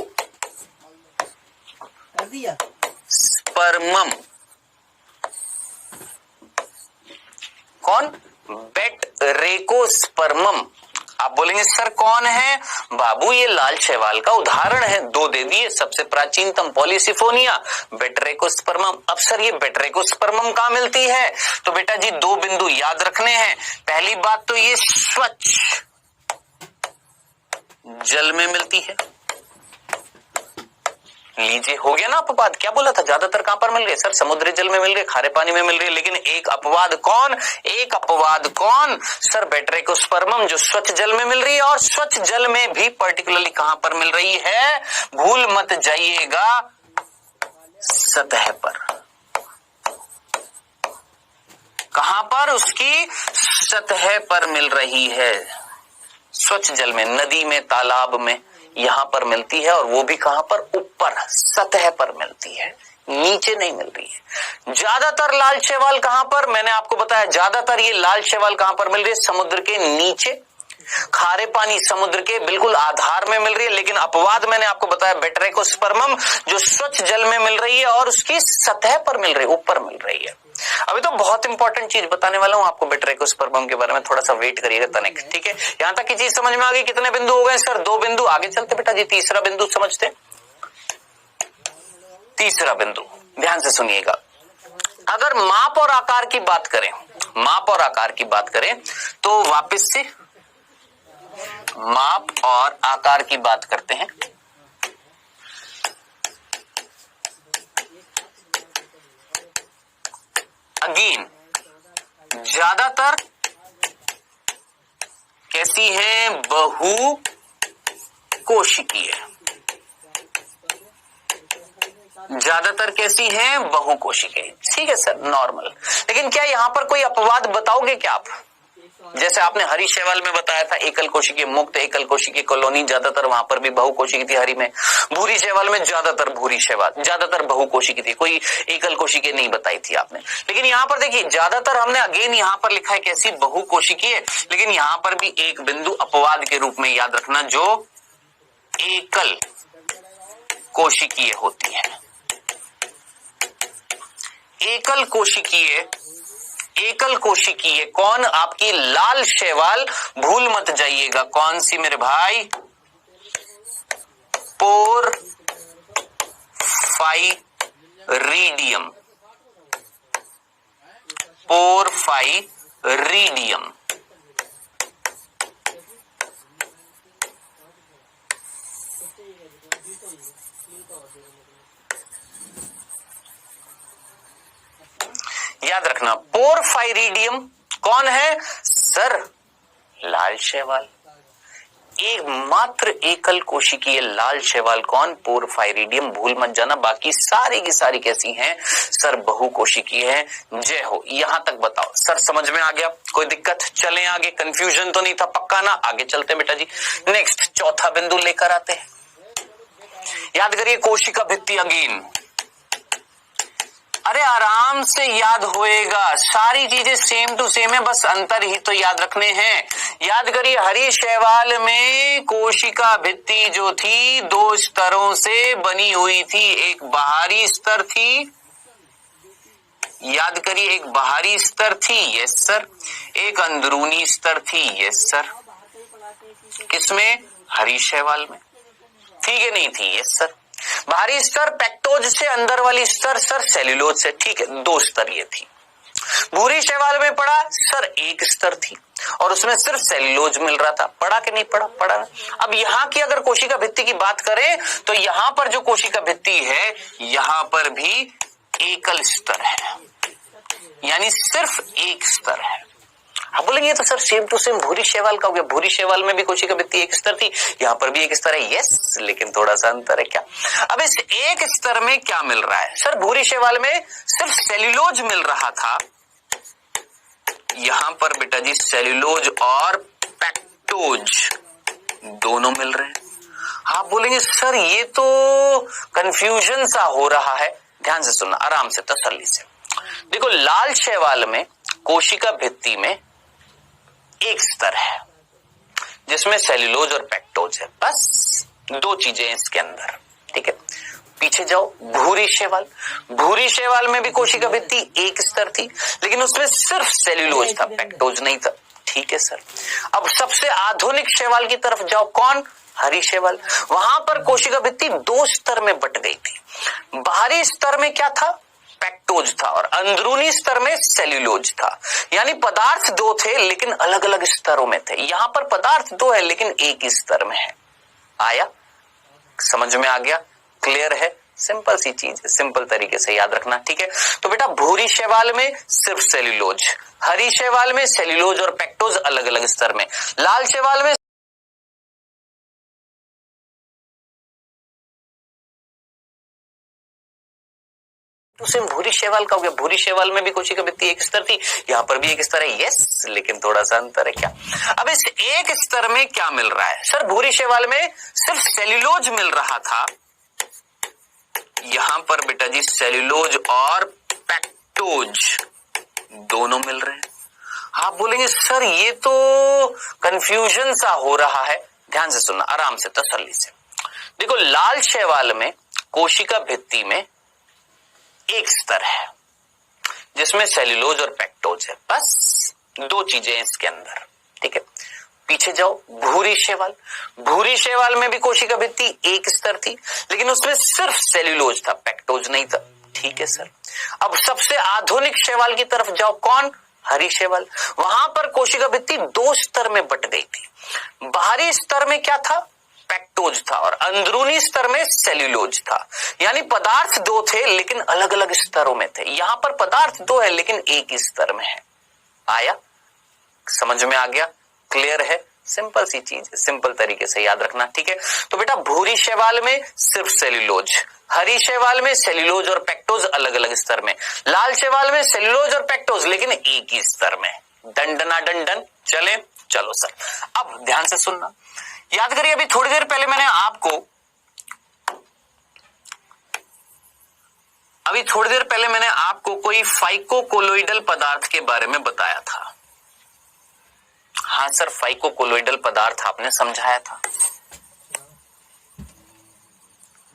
स्पर्मम। कौन? बेटरेको स्पर्मम। आप बोलेंगे सर कौन है? बाबू ये लाल शैवाल का उदाहरण है, दो दे दिए। सबसे प्राचीनतम पॉलीसिफोनिया, बेटरेकोस्पर्मम। अब सर ये बेटरेकोस्पर्मम कहां मिलती है? तो बेटा जी दो बिंदु याद रखने हैं। पहली बात तो ये स्वच्छ जल में मिलती है। लीजिए, हो गया ना अपवाद। क्या बोला था? ज्यादातर कहां पर मिल रही है सर? समुद्री जल में मिल रही है, खारे पानी में मिल रही है। लेकिन एक अपवाद कौन? एक अपवाद कौन सर? बेटरेकोस्पर्मम, जो स्वच्छ जल में मिल रही है। और स्वच्छ जल में भी पर्टिकुलरली कहां पर मिल रही है? भूल मत जाइएगा, सतह पर। कहां पर? उसकी सतह पर मिल रही है, स्वच्छ जल में, नदी में, तालाब में, यहां पर मिलती है। और वो भी कहां पर? ऊपर, सतह पर मिलती है, नीचे नहीं मिल रही है। ज्यादातर लाल शैवाल कहां पर? मैंने आपको बताया ज्यादातर ये लाल शैवाल कहां पर मिल रही है? समुद्र के नीचे, खारे पानी समुद्र के बिल्कुल आधार में मिल रही है। लेकिन अपवाद मैंने आपको बताया बेटरेकोस्पर्मम, जो स्वच्छ जल में मिल रही है और उसकी सतह पर मिल रही है, ऊपर मिल रही है। अभी तो बहुत इंपॉर्टेंट चीज बताने वाला हूं आपको बेटरेकोस्पर्मम के बारे में, थोड़ा सा वेट करिएगा तनिक। ठीक है, यहां तक की चीज समझ में आ गई? कितने बिंदु हो गए सर? दो बिंदु। आगे चलते बेटा जी, तीसरा बिंदु समझते। तीसरा बिंदु ध्यान से सुनिएगा। अगर माप और आकार की बात करें, माप और आकार की बात करें तो वापस से माप और आकार की बात करते हैं। अगेन ज्यादातर कैसी है? बहुकोशिकीय। ज्यादातर कैसी है? बहुकोशिकीय। ठीक है सर, नॉर्मल। लेकिन क्या यहां पर कोई अपवाद बताओगे क्या आप? जैसे आपने हरी शैवाल में बताया था एकल कोशिकीय मुक्त, एकल कोशिकीय कॉलोनी, ज्यादातर वहां पर भी बहुकोशिकीय थी हरी में। भूरी शैवाल में ज्यादातर भूरी शैवाल, ज्यादातर बहुकोशिकीय थी, कोई एकल कोशिकीय नहीं बताई थी आपने। लेकिन यहाँ पर देखिए ज्यादातर हमने अगेन यहाँ पर लिखा है कैसी? बहुकोशिकीय। लेकिन यहाँ पर भी एक बिंदु अपवाद के रूप में याद रखना, जो एकल कोशिकीय होती है। एकल कोशिकीय एकल कोशिकीय कौन? आपकी लाल शैवाल, भूल मत जाइएगा कौन सी मेरे भाई, पोरफाइरिडियम, पोरफाइरिडियम। याद रखना पोरफाइरिडियम कौन है सर? लाल शैवाल। एकमात्र एकल कोशिकीय लाल शैवाल कौन? पोरफाइरिडियम। भूल मत जाना, बाकी सारी की सारी कैसी हैं सर? बहुकोशिकीय है। जय हो। यहां तक बताओ सर, समझ में आ गया? कोई दिक्कत? चलें आगे, कंफ्यूजन तो नहीं था? पक्का ना? आगे चलते हैं बेटा जी। नेक्स्ट चौथा बिंदु लेकर आते हैं। याद करिए कोशिका भित्ति अगेन। अरे आराम से याद होएगा, सारी चीजें सेम टू सेम है, बस अंतर ही तो याद रखने हैं। याद करिए हरी शैवाल में कोशिका भित्ति जो थी दो स्तरों से बनी हुई थी। एक बाहरी स्तर थी, याद करिए एक बाहरी स्तर थी, यस सर। एक अंदरूनी स्तर थी, यस सर। किसमें? हरी शैवाल में। ठीक है, नहीं थी, यस सर। बाहरी स्तर पेक्टोज से, अंदर वाली स्तर सर सेल्यूलोज से। ठीक है, दो स्तर ये थी। भूरी शैवाल में पड़ा सर एक स्तर थी और उसमें सिर्फ सेल्यूलोज मिल रहा था। पड़ा कि नहीं पड़ा? पड़ा। अब यहाँ की अगर कोशिका भित्ति की बात करें तो यहाँ पर जो कोशिका भित्ति है यहाँ पर भी एकल स्तर है, यानी सिर्फ एक स्तर है। आप बोलेंगे तो सर सेम टू सेम भूरी शैवाल का हो गया। भूरी शैवाल में भी कोशिका भित्ति एक स्तर थी, यहाँ पर भी एक स्तर है, यस, लेकिन थोड़ा सा अंतर है। क्या? अब इस एक स्तर में क्या मिल रहा है सर? भूरी शैवाल में सिर्फ सेल्यूलोज मिल रहा था, यहां पर बेटा जी सेल्यूलोज और पेक्टोज दोनों मिल रहे हैं। आप बोलेंगे सर ये तो कंफ्यूजन सा हो रहा है। ध्यान से सुनना, आराम से, तसल्ली से। देखो लाल शैवाल में कोशिका भित्ति में एक स्तर है जिसमें सेल्यूलोज और पेक्टोज है, बस दो चीजें इसके अंदर। ठीक है, पीछे जाओ। भूरी शैवाल, भूरी शैवाल में भी कोशिका भित्ति एक स्तर थी लेकिन उसमें सिर्फ सेल्यूलोज था, पेक्टोज नहीं था। ठीक है सर। अब सबसे आधुनिक शैवाल की तरफ जाओ, कौन? हरी शैवाल। वहां पर कोशिका भित्ति दो स्तर में बट गई थी। बाहरी स्तर में क्या था? पेक्टोज था और अंदरूनी स्तर में सेल्यूलोज था, यानी पदार्थ दो थे लेकिन अलग अलग स्तरों में थे। यहां पर पदार्थ दो है लेकिन एक ही स्तर में है। आया? समझ में आ गया? क्लियर है? सिंपल सी चीज है, सिंपल तरीके से याद रखना। ठीक है, तो बेटा भूरी शैवाल में सिर्फ सेल्यूलोज, हरी शैवाल में सेल्यूलोज और पेक्टोज अलग अलग स्तर में, लाल शैवाल में तो सिर्फ भूरी शैवाल का हो गया। भूरी शैवाल में भी कोशिका भित्ति एक स्तर थी, यहाँ पर भी एक स्तर है, यस, लेकिन थोड़ा सा अंतर है। क्या? अब इस एक स्तर में क्या मिल रहा है सर? भूरी शैवाल में सिर्फ सेल्यूलोज मिल रहा था, यहां पर बेटा जी सेल्यूलोज और पेक्टोज दोनों मिल रहे हैं। आप बोलेंगे सर ये तो कंफ्यूजन सा हो रहा है। ध्यान से सुनना, आराम से, तसल्ली से। देखो लाल शैवाल में कोशिका भित्ति में एक स्तर है जिसमें सेल्यूलोज और पेक्टोज है, बस दो चीजें इसके अंदर। ठीक है, पीछे जाओ। भूरी शैवाल, भूरी शैवाल में भी कोशिका भित्ति एक स्तर थी लेकिन उसमें सिर्फ सेल्यूलोज था, पेक्टोज नहीं था। ठीक है सर। अब सबसे आधुनिक शैवाल की तरफ जाओ, कौन? हरी शैवाल। वहां पर कोशिका भित्ति दो स्तर में बट गई थी। बाहरी स्तर में क्या था? पेक्टोज था और अंदरूनी स्तर में सेल्यूलोज था, यानी पदार्थ दो थे लेकिन अलग अलग स्तरों में थे। यहां पर पदार्थ दो है लेकिन एक ही स्तर में है। आया? समझ में आ गया? क्लियर है? सिंपल सी चीज है, सिंपल तरीके से याद रखना। ठीक है, तो बेटा भूरी शैवाल में सिर्फ सेल्यूलोज, हरी शैवाल में सेल्यूलोज और पेक्टोज अलग अलग स्तर में, लाल शैवाल में सेल्यूलोज और पेक्टोज लेकिन एक ही स्तर में। दंडना दंडन। चले, चलो सर। अब ध्यान से सुनना, याद करिए अभी थोड़ी देर पहले मैंने आपको कोई फाइकोकोलोइडल पदार्थ के बारे में बताया था। हाँ सर, फाइकोकोलोइडल पदार्थ आपने समझाया था,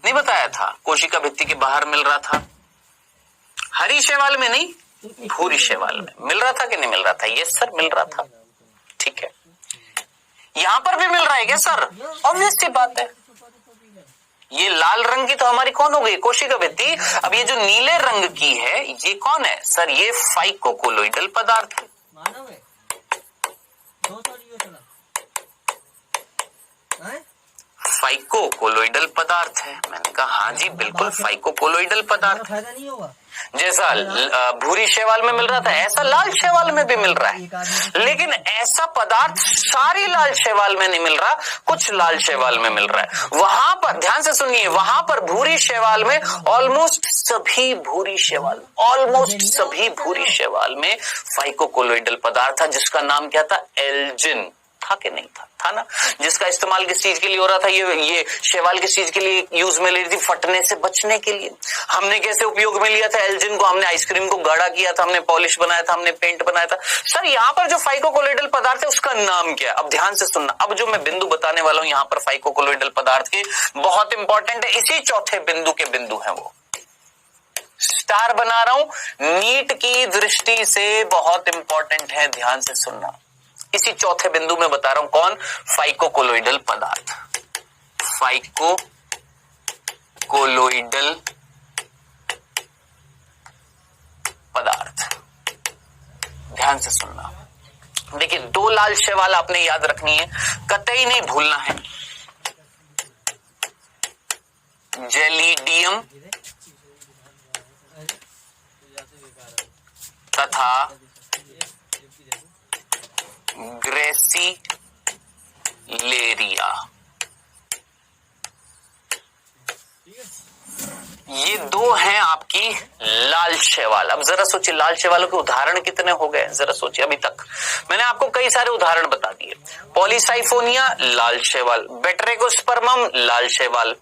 नहीं बताया था? कोशिका भित्ति के बाहर मिल रहा था। हरी शैवाल में नहीं, भूरी शैवाल में मिल रहा था कि नहीं मिल रहा था? यस सर, मिल रहा था। ठीक है, यहां पर भी मिल रहा है क्या सर? ऑब्वियस सी बात है। ये लाल रंग की तो हमारी कौन हो गई? कोशिका भित्ति। अब ये जो नीले रंग की है ये कौन है सर? ये फाइकोकोलोइडल पदार्थ है। फाइकोकोलोइडल पदार्थ है। मैंने कहा हाँ जी बिल्कुल फाइकोकोलोइडल पदार्थ। फायदा नहीं होगा। जैसा भूरी शैवाल में मिल रहा था ऐसा लाल शैवाल में भी मिल रहा है, लेकिन ऐसा पदार्थ सारी लाल शैवाल में नहीं मिल रहा, कुछ लाल शैवाल में मिल रहा है। वहां पर ध्यान से सुनिए, वहां पर भूरी शैवाल में ऑलमोस्ट सभी भूरी शैवाल में फाइकोकोलोइडल पदार्थ था, जिसका नाम क्या था? एल्जिन। था कि नहीं था? था ना। जिसका इस्तेमाल किस चीज के लिए हो रहा था? ये शैवाल किस चीज के लिए यूज में ले रही थी? फटने से बचने के लिए। हमने कैसे उपयोग में लिया था एल्जिन को? हमने आइसक्रीम को गाढ़ा किया था, हमने पॉलिश बनाया था, हमने पेंट बनाया था। सर यहाँ पर जो फाइकोकोलोइडल पदार्थ है उसका नाम क्या है? अब ध्यान से सुनना, अब जो मैं बिंदु बताने वाला हूं यहाँ पर फाइकोकोलोइडल पदार्थ के, बहुत इंपॉर्टेंट है। इसी चौथे बिंदु के बिंदु है वो, स्टार बना रहा हूं, नीट की दृष्टि से बहुत इंपॉर्टेंट है, ध्यान से सुनना। इसी चौथे बिंदु में बता रहा हूं कौन? फाइकोकोलोइडल पदार्थ। फाइकोकोलोइडल पदार्थ, ध्यान से सुनना। देखिए, दो लाल शैवाल आपने याद रखनी है, कतई नहीं भूलना है। जेलिडियम तथा ग्रेसिलेरिया, ये दो हैं आपकी लाल शैवाल। अब जरा सोचिए, लाल शैवालों के उदाहरण कितने हो गए? जरा सोचिए, अभी तक मैंने आपको कई सारे उदाहरण बता दिए। पॉलीसाइफोनिया लाल शैवाल, बेटरेगोस्पर्मम लाल शैवाल,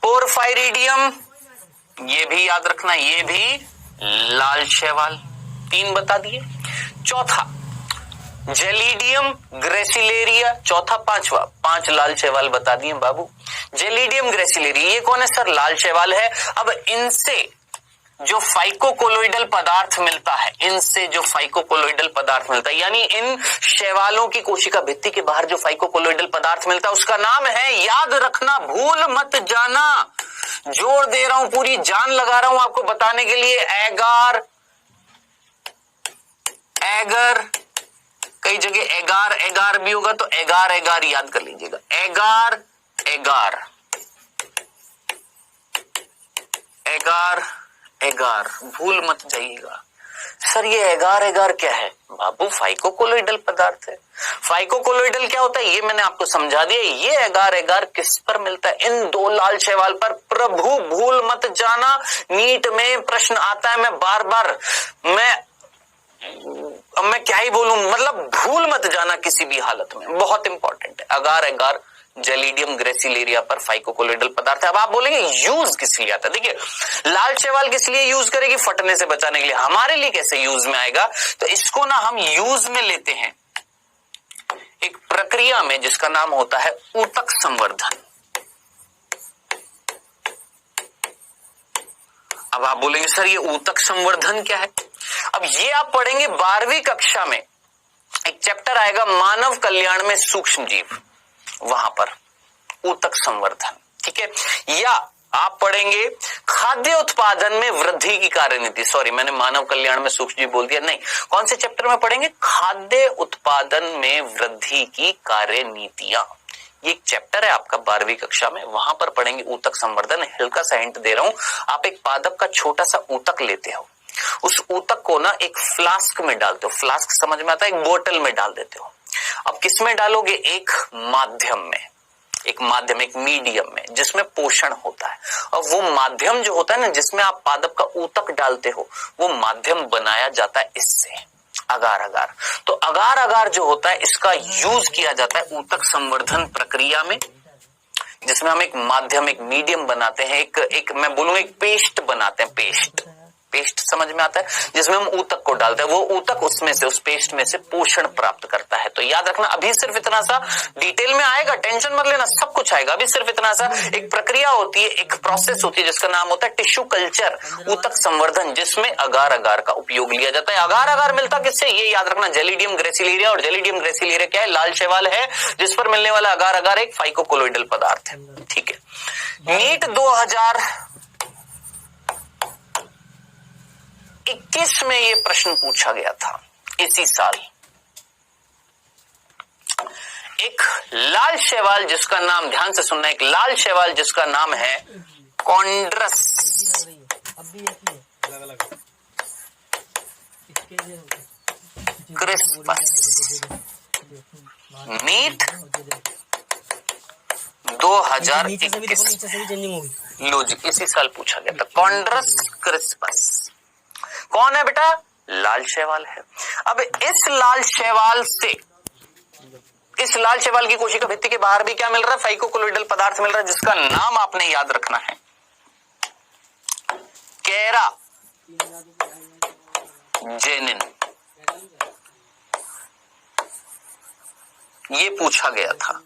पोरफायरिडियम ये भी याद रखना, ये भी लाल शैवाल। 3 बता दिए। चौथा जेलिडियम ग्रेसिलेरिया, चौथा, पांचवा, 5 लाल शैवाल बता दिए बाबू। जेलिडियम ग्रेसिलेरिया ये कौन है सर? लाल शैवाल है। अब इनसे जो फाइकोकोलोइडल पदार्थ मिलता है, यानी इन शैवालों की कोशिका भित्ति के बाहर जो फाइकोकोलोइडल पदार्थ मिलता है उसका नाम है, याद रखना, भूल मत जाना, जोर दे रहा हूं, पूरी जान लगा रहा हूं आपको बताने के लिए, एगार। कई जगह एगार भी होगा, तो एगार याद कर लीजिएगा। एगार भूल मत जाइएगा। सर ये एगार क्या है? बाबू फाइकोकोलोइडल पदार्थ है। फाइकोकोलोइडल क्या होता है ये मैंने आपको समझा दिया। ये एगार किस पर मिलता है? इन 2 लाल शैवाल पर। प्रभु भूल मत जाना, नीट में प्रश्न आता है, मैं बार बार मैं क्या ही बोलूं, मतलब भूल मत जाना किसी भी हालत में, बहुत इंपॉर्टेंट है। एगार जेलिडियम ग्रेसिलेरिया पर फाइकोकोलोइडल पदार्थ है। अब आप बोलेंगे यूज किस लिए आता है? देखिए, लाल शैवाल किस लिए यूज करेगी? फटने से बचाने के लिए। हमारे लिए कैसे यूज में आएगा? तो इसको ना हम यूज में लेते हैं एक प्रक्रिया में जिसका नाम होता है ऊतक संवर्धन। अब आप बोलेंगे सर ये ऊतक संवर्धन क्या है? अब ये आप पढ़ेंगे 12वीं कक्षा में, एक चैप्टर आएगा मानव कल्याण में सूक्ष्म जीव, वहां पर ऊतक संवर्धन, ठीक है। या आप पढ़ेंगे खाद्य उत्पादन में वृद्धि की कार्यनीति, सॉरी मैंने मानव कल्याण में सूक्ष्म जीव बोल दिया, नहीं, कौन से चैप्टर में पढ़ेंगे? खाद्य उत्पादन में वृद्धि की कार्यनीतियां। ये एक चैप्टर है आपका 12वीं कक्षा में, वहां पर पढ़ेंगे ऊतक संवर्धन। हल्का सा हिंट दे रहा हूं, आप एक पादप का छोटा सा ऊतक लेते हो, उस ऊतक को ना एक फ्लास्क में डालते हो, फ्लास्क समझ में आता है, एक बोतल में डाल देते हो। अब किस में डालोगे? एक माध्यम में, एक मीडियम में जिसमें पोषण होता है। और वो माध्यम जो होता है ना जिसमें आप पादप का ऊतक डालते हो, वो माध्यम बनाया जाता है इससे, अगार। तो अगार जो होता है इसका यूज किया जाता है ऊतक संवर्धन प्रक्रिया में, जिसमें हम एक माध्यम, एक मीडियम बनाते हैं, एक मैं बोलूंगा एक पेस्ट बनाते हैं, पेस्ट समझ में आता है, जिसमें हम ऊतक को डालते हैं, वो ऊतक उसमें से, उस पेस्ट में से पोषण प्राप्त करता है। तो याद रखना, अभी सिर्फ इतना सा, डिटेल में आएगा, टेंशन टेंशन मत लेना, सब कुछ आएगा। अभी सिर्फ इतना सा एक प्रक्रिया होती है, एक प्रोसेस होती है जिसका नाम होता है टिश्यू कल्चर, ऊतक संवर्धन, जिसमें अगार अगार का उपयोग लिया जाता है। अगार अगार मिलता किससे, ये याद रखना, जेलिडियम ग्रेसिलेरिया। और जेलिडियम ग्रेसिलेरिया क्या है, लाल शैवाल है जिस पर मिलने वाला अगार अगार एक फाइकोकोलोइडल पदार्थ है। ठीक है, नीट 2021 में ये प्रश्न पूछा गया था, इसी साल। एक लाल शैवाल जिसका नाम, ध्यान से सुनना, एक लाल शैवाल जिसका नाम है कॉन्ड्रस क्रिस्पस। नीट 2021 लो जी, इसी साल पूछा गया था, कॉन्ड्रस क्रिस्पस कौन है बेटा, लाल शैवाल है। अब इस लाल शैवाल की कोशिका भित्ति के बाहर भी क्या मिल रहा है, फाइकोकोलोइडल पदार्थ मिल रहा है जिसका नाम आपने याद रखना है, कैराजेनिन। ये पूछा गया था।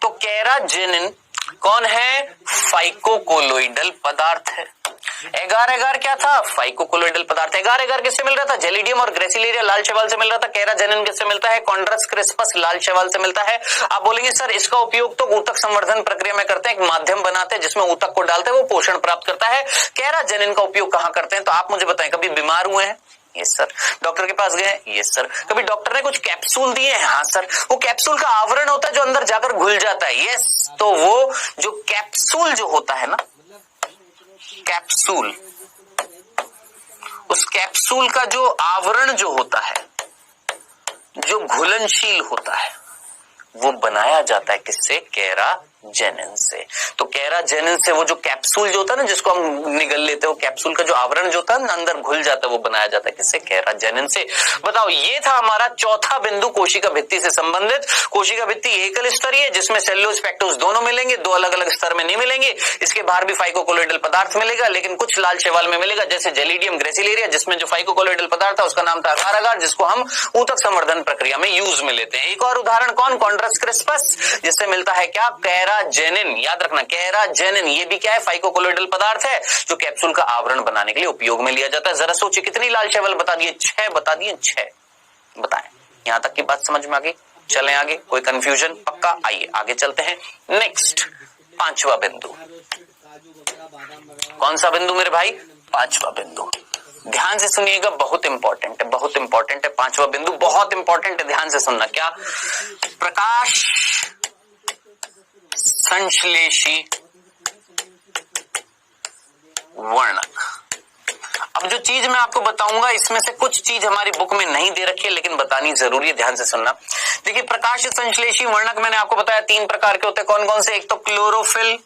तो कैराजेनिन कौन है, फाइकोकोलोइडल पदार्थ है। एगार एगार क्या था, फाइकोकोलोइडल पदार्थ। एगार एगार किससे मिल रहा था, जेलिडियम और ग्रेसिलेरिया लाल शैवाल से मिल रहा था। कैराजेनिन किससे मिलता है, कॉन्ड्रस क्रिस्पस लाल शैवाल से मिलता है। आप बोलेंगे सर इसका उपयोग तो ऊतक संवर्धन प्रक्रिया में करते हैं, एक माध्यम बनाते हैं जिसमें ऊतक को डालते हैं, वो पोषण प्राप्त करता है। कैराजेनिन का उपयोग कहां करते हैं, तो आप मुझे बताएं, कभी बीमार हुए हैं, यस सर। डॉक्टर के पास गए, यस सर। कभी डॉक्टर ने कुछ कैप्सूल दिए, हाँ सर। वो कैप्सूल का आवरण होता है जो अंदर जाकर घुल जाता है, यस। तो वो जो कैप्सूल जो होता है ना, कैप्सूल, उस कैप्सूल का जो आवरण जो होता है, जो घुलनशील होता है, वो बनाया जाता है किससे, कैराजेनिन से। तो कैराजेनिन से वो जो कैप्सूल जो होता है ना, जिसको हम निगल लेते हैं, वो कैप्सूल का जो आवरण जो होता है ना, अंदर घुल जाता है, वो बनाया जाता है किससे, कैराजेनिन से। बताओ, ये था हमारा चौथा बिंदु कोशिका भित्ति से संबंधित। कोशिका भित्ति एकल स्तरीय जिसमें सेल्यूलोज पेक्टोज दोनों मिलेंगे, दो अलग अलग स्तर में नहीं मिलेंगे। इसके बाहर भी फाइकोकोलोइडल पदार्थ मिलेगा, लेकिन कुछ लाल शैवाल में मिलेगा, जैसे जेलिडियम ग्रेसिलेरिया जिसमें जो फाइकोकोलोइडल पदार्थ था उसका नाम था अगार अगार, जिसको हम ऊतक संवर्धन प्रक्रिया में यूज में लेते हैं। एक और उदाहरण कौन, कॉन्ड्रस क्रिस्पस, जिससे मिलता है क्या, कैराजेनिन। याद रखना, कैराजेनिन ये भी क्या है, फाइकोकोलोइडल पदार्थ है जो कैप्सूल का आवरण बनाने के लिए उपयोग में लिया जाता है। जरा सोचिए कितनी लाल शैवाल बता दिए, 6 बता दिए, 6 बताएं। यहां तक की बात समझ में आ गई, चलें आगे, कोई कंफ्यूजन पक्का। आइए आगे चलते हैं। नेक्स्ट, पांचवा बिंदु, कौन सा बिंदु मेरे भाई, पांचवा बिंदु। ध्यान से सुनिएगा, बहुत इंपॉर्टेंट है, बहुत इंपॉर्टेंट है। पांचवा बिंदु बहुत इंपॉर्टेंट है, ध्यान से सुनना। क्या, प्रकाश संश्लेषी वर्णक। अब जो चीज मैं आपको बताऊंगा, इसमें से कुछ चीज हमारी बुक में नहीं दे रखी है, लेकिन बतानी जरूरी है, ध्यान से सुनना। देखिए, प्रकाश संश्लेषी वर्णक मैंने आपको बताया 3 प्रकार के होते हैं। कौन कौन से, एक तो क्लोरोफिल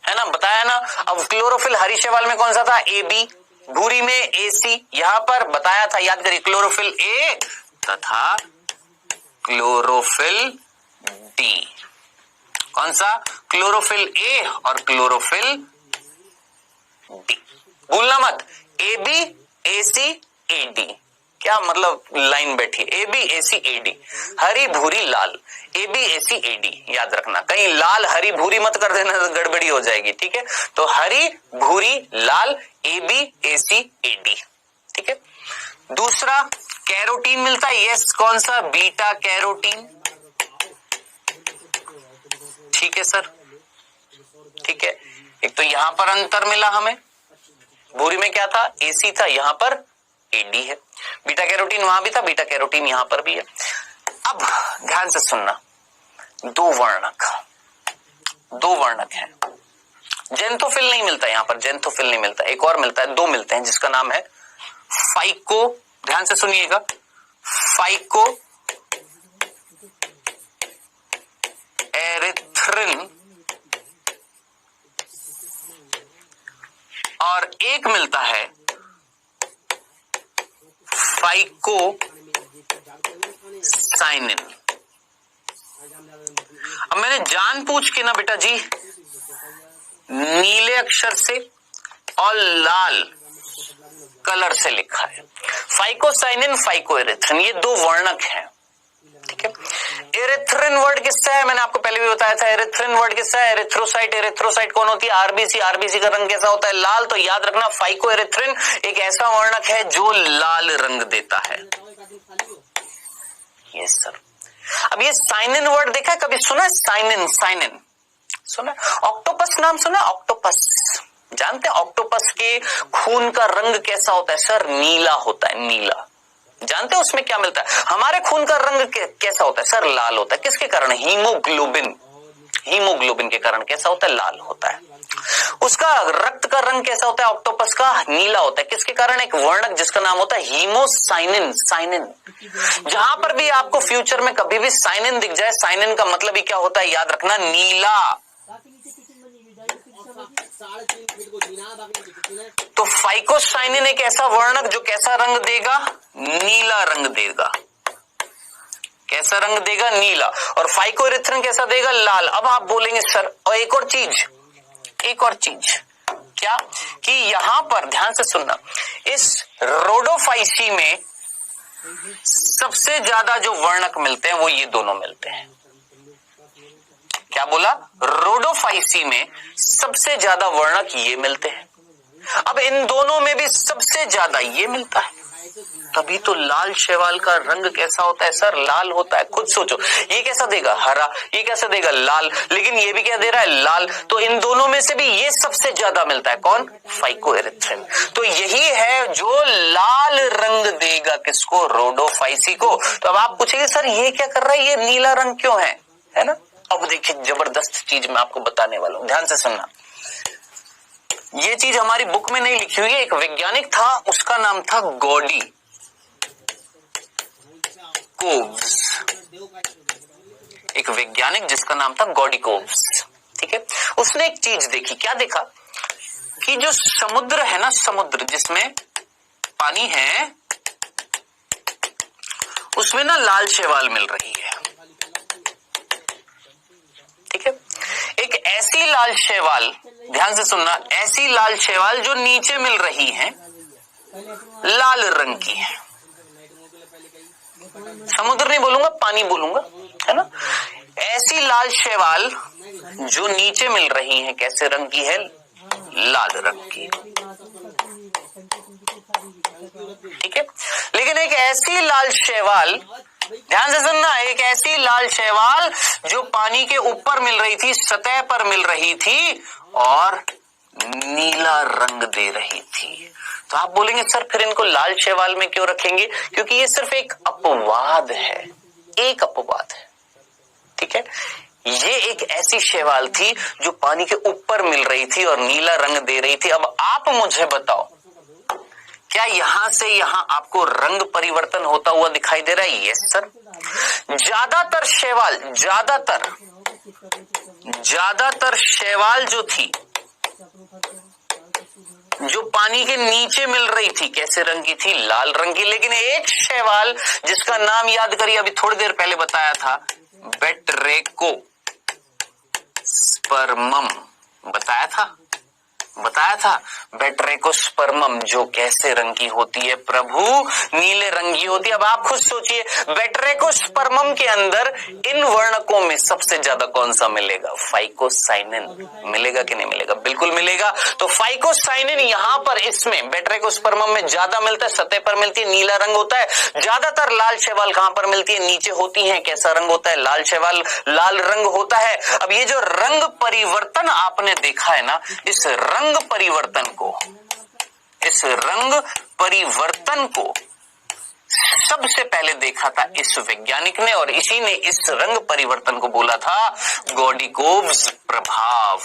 है ना, बताया ना। अब क्लोरोफिल हरी शैवाल में कौन सा था, AB, भूरी में AC, यहां पर बताया था, याद करिए, क्लोरोफिल A तथा क्लोरोफिल D। कौन सा, क्लोरोफिल A और क्लोरोफिल D, भूलना मत। AB, AC, AD, क्या मतलब लाइन बैठी है, AB, AC, AD, हरी भूरी लाल, AB, AC, AD, याद रखना। कहीं लाल हरी भूरी मत कर देना, तो गड़बड़ी हो जाएगी, ठीक है। तो हरी भूरी लाल, AB, AC, AD, ठीक है। दूसरा, कैरोटीन मिलता है, यस, कौन सा, बीटा कैरोटीन, ठीक है सर, ठीक है। एक तो यहां पर अंतर मिला हमें, भूरी में क्या था, AC था, यहां पर AD है। बीटा कैरोटीन वहां भी था, बीटा कैरोटीन यहां पर भी है। अब ध्यान से सुनना, दो वर्णक हैं। जेंथोफिल नहीं मिलता यहां पर, जेंथोफिल नहीं मिलता, एक और मिलता है, 2 मिलते हैं, जिसका नाम है फाइको, ध्यान से सुनिएगा, फाइको एरिथ्रिन, और एक मिलता है फाइको साइनिन। अब मैंने जानबूझ के ना बेटा जी नीले अक्षर से और लाल कलर से लिखा है, फाइकोसाइनिन, फाइकोएरिथ्रिन, ये 2 वर्णक हैं, ठीक है। एरिथ्रिन वर्ड किससे है? मैंने आपको पहले भी बताया था। एरिथ्रिन वर्ड किससे है? एरिथ्रोसाइट। एरिथ्रोसाइट कौन होती है? आरबीसी। आरबीसी का रंग कैसा होता है? लाल। तो याद रखना फाइको एरिथ्रिन एक ऐसा वर्णक है जो लाल रंग देता है। Yes sir. अब ये साइनिन वर्ड देखा है, कभी सुना है? साइनिन, साइनिन सुना? ऑक्टोपस नाम सुना? ऑक्टोपस जानते हैं? ऑक्टोपस के खून का रंग कैसा होता है सर? नीला होता है, नीला। जानते हैं उसमें क्या मिलता है? हमारे खून का रंग कैसा होता है सर? लाल होता है। किसके कारण? हीमोग्लोबिन। हीमोग्लोबिन के कारण कैसा होता है? लाल होता है। उसका रक्त का रंग कैसा होता है? ऑक्टोपस का नीला होता है। किसके कारण? एक वर्णक जिसका नाम होता है हीमोसाइनिन। साइनिन। जहां पर भी आपको फ्यूचर में कभी भी साइनिन दिख जाए, साइनिन का मतलब ही क्या होता है? याद रखना, नीला। तो फाइकोसाइनिन एक ऐसा वर्णक जो कैसा रंग देगा? नीला रंग देगा। कैसा रंग देगा? नीला। और फाइकोएरिथ्रिन कैसा देगा? लाल। अब आप बोलेंगे सर और एक और चीज क्या, कि यहां पर ध्यान से सुनना, इस रोडोफाइसी में सबसे ज्यादा जो वर्णक मिलते हैं वो ये दोनों मिलते हैं। क्या बोला? रोडोफाइसी में सबसे ज्यादा वर्णक ये मिलते हैं। अब इन दोनों में भी सबसे ज्यादा ये मिलता है, तभी तो लाल शैवाल का रंग कैसा होता है सर? लाल होता है। खुद सोचो, ये कैसा देगा? हरा। ये कैसा देगा? लाल। लेकिन ये भी क्या दे रहा है? लाल। तो इन दोनों में से भी ये सबसे ज्यादा मिलता है। कौन? फाइकोएरिथ्रिन। तो यही है जो लाल रंग देगा किसको? रोडोफाइसी को। तो अब आप पूछेंगे सर ये क्या कर रहा है? ये नीला रंग क्यों है ना? अब देखिए जबरदस्त चीज मैं आपको बताने वाला हूं, ध्यान से सुनना। ये चीज हमारी बुक में नहीं लिखी हुई है। एक वैज्ञानिक था, उसका नाम था गॉडी कोव्स। एक वैज्ञानिक जिसका नाम था गॉडी कोव्स, ठीक है। उसने एक चीज देखी। क्या देखा? कि जो समुद्र है ना, समुद्र जिसमें पानी है, उसमें ना लाल शैवाल मिल रही है, ठीक है। एक ऐसी लाल शैवाल, ध्यान से सुनना, ऐसी लाल शैवाल जो नीचे मिल रही है, लाल रंग की है। समुद्र नहीं बोलूंगा, पानी बोलूंगा, है ना। ऐसी लाल शैवाल जो नीचे मिल रही है, कैसे रंग की है? लाल रंग की, ठीक है। लेकिन एक ऐसी लाल शैवाल, ध्यान से सुनना, एक ऐसी लाल शैवाल जो पानी के ऊपर मिल रही थी, सतह पर मिल रही थी और नीला रंग दे रही थी। तो आप बोलेंगे सर फिर इनको लाल शैवाल में क्यों रखेंगे? क्योंकि ये सिर्फ एक अपवाद है, एक अपवाद है, ठीक है। ये एक ऐसी शैवाल थी जो पानी के ऊपर मिल रही थी और नीला रंग दे रही थी। अब आप मुझे बताओ, क्या यहां से यहां आपको रंग परिवर्तन होता हुआ दिखाई दे रहा है? Yes sir. ज्यादातर शैवाल जो थी, जो पानी के नीचे मिल रही थी, कैसे रंग की थी? लाल रंग की। लेकिन एक शैवाल जिसका नाम याद करिए, अभी थोड़ी देर पहले बताया था, बेटरेको स्पर्मम, बताया था बेटरेकोस्पर्मम, जो कैसे रंग की होती है प्रभु? नीले रंग की होती है। अब आप खुद सोचिए, बेटरेकोस्पर्मम के अंदर इन वर्णकों में सबसे ज्यादा कौन सा मिलेगा? फाइकोसाइनिन। मिलेगा कि नहीं मिलेगा? बिल्कुल मिलेगा। तो फाइकोसाइनिन यहाँ पर इसमें बेटरेकोस्पर्मम में ज्यादा मिलता है, सतह पर मिलती है, नीला रंग होता है। ज्यादातर लाल शैवाल कहां पर मिलती है? नीचे होती है। कैसा रंग होता है? लाल शैवाल लाल रंग होता है। अब ये जो रंग परिवर्तन आपने देखा है ना, इस रंग परिवर्तन को सबसे पहले देखा था इस वैज्ञानिक ने, और इसी ने इस रंग परिवर्तन को बोला था गॉडिकोव्स प्रभाव,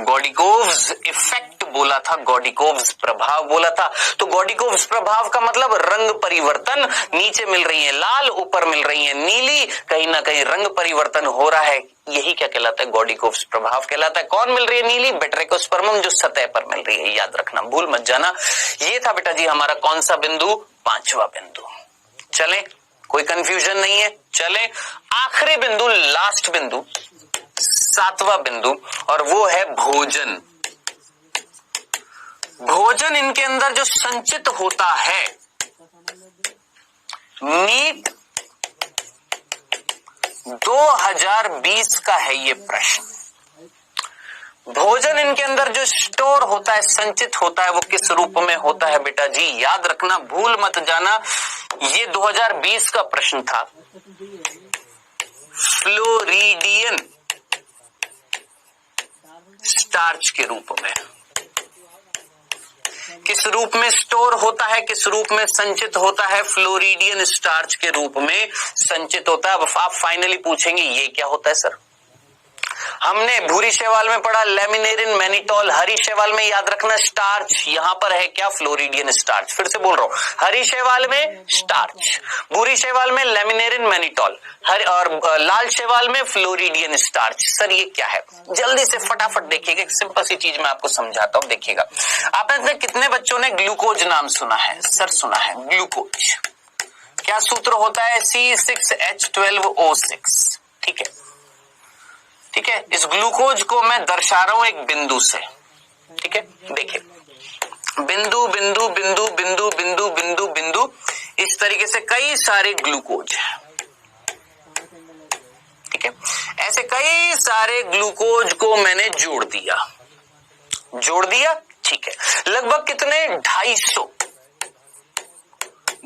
गॉडिकोव्स इफेक्ट बोला था, गॉडिकोव्स प्रभाव बोला था। तो गॉडिकोव्स प्रभाव का मतलब रंग परिवर्तन, नीचे मिल रही है लाल, ऊपर मिल रही है नीली, कहीं ना कहीं रंग परिवर्तन हो रहा है। यही क्या कहलाता है? गॉडिकोव्स प्रभाव कहलाता है। कौन मिल रही है? नीली, बेटरेकोस्पर्मम, जो सतह पर मिल रही है। याद रखना, भूल मत जाना। ये था बेटा जी हमारा कौन सा बिंदु? पांचवा बिंदु। चले, कोई कंफ्यूजन नहीं है। चले आखिरी बिंदु, लास्ट बिंदु, सातवां बिंदु, और वो है भोजन। भोजन इनके अंदर जो संचित होता है, मीट 2020 का है ये प्रश्न। भोजन इनके अंदर जो स्टोर होता है, संचित होता है, वो किस रूप में होता है बेटा जी? याद रखना, भूल मत जाना, ये 2020 का प्रश्न था। फ्लोरिडियन स्टार्च के रूप में। किस रूप में स्टोर होता है, किस रूप में संचित होता है? फ्लोरिडियन स्टार्च के रूप में संचित होता है। अब आप फाइनली पूछेंगे ये क्या होता है सर? हमने भूरी शैवाल में पढ़ा लेमिनेरिन मैनिटोल, हरी शैवाल में याद रखना स्टार्च, यहां पर है क्या? Floridean starch. फिर से बोल रहा हूं, हरी शैवाल में स्टार्च, भूरी शैवाल में लेमिनेरिन मैनिटोल, और लाल शैवाल में फ्लोरिडियन स्टार्च। सर ये क्या है? जल्दी से फटाफट देखिएगा, एक सिंपल सी चीज मैं आपको समझाता हूं, देखिएगा। आपने कितने बच्चों ने ग्लूकोज नाम सुना है? सर सुना है। ग्लूकोज क्या सूत्र होता है? C6H12O6। ठीक है, ठीक है। इस ग्लूकोज को मैं दर्शा रहा हूं एक बिंदु से। ठीक है, देखिए, बिंदु बिंदु बिंदु बिंदु बिंदु बिंदु बिंदु, इस तरीके से कई सारे ग्लूकोज हैं। ठीक है, ऐसे कई सारे ग्लूकोज को मैंने जोड़ दिया। ठीक है, लगभग कितने? 250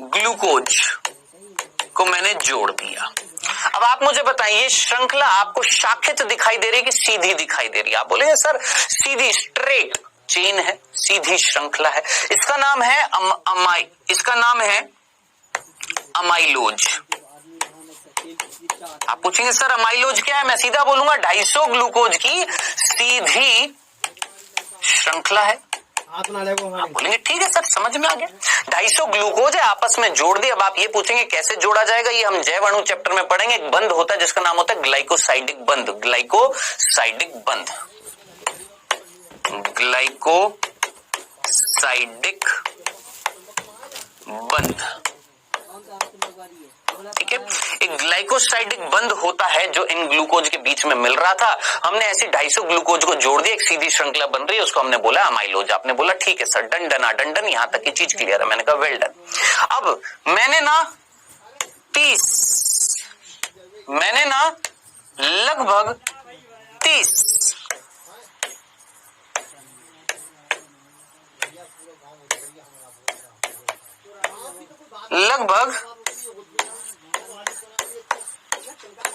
ग्लूकोज को मैंने जोड़ दिया। अब आप मुझे बताइए, श्रृंखला आपको शाखित दिखाई दे रही है कि सीधी दिखाई दे रही है? आप बोलेंगे सर सीधी, स्ट्रेट चेन है, सीधी श्रृंखला है। इसका नाम है इसका नाम है अमाइलोज। आप पूछेंगे सर अमाइलोज क्या है? मैं सीधा बोलूंगा 250 ग्लूकोज की सीधी श्रृंखला है। आप बोलेंगे ठीक है सर, समझ में आ गया, 250 ग्लूकोज है, आपस में जोड़ दिए। अब आप ये पूछेंगे कैसे जोड़ा जाएगा? ये हम जैव अणु चैप्टर में पढ़ेंगे। एक बंध होता है जिसका नाम होता है ग्लाइकोसाइडिक बंध। ग्लाइकोसाइडिक बंध, ग्लाइकोसाइडिक बंध। ठीक है, एक ग्लाइकोसाइडिक बंध होता है जो इन ग्लूकोज के बीच में मिल रहा था। हमने ऐसी 250 ग्लूकोज को जोड़ दिया, एक सीधी श्रृंखला बन रही है, उसको हमने बोला अमाइलोज। आपने बोला ठीक है सर, डन डन डन, यहां तक की चीज क्लियर है। मैंने कहा वेल डन। अब मैंने ना लगभग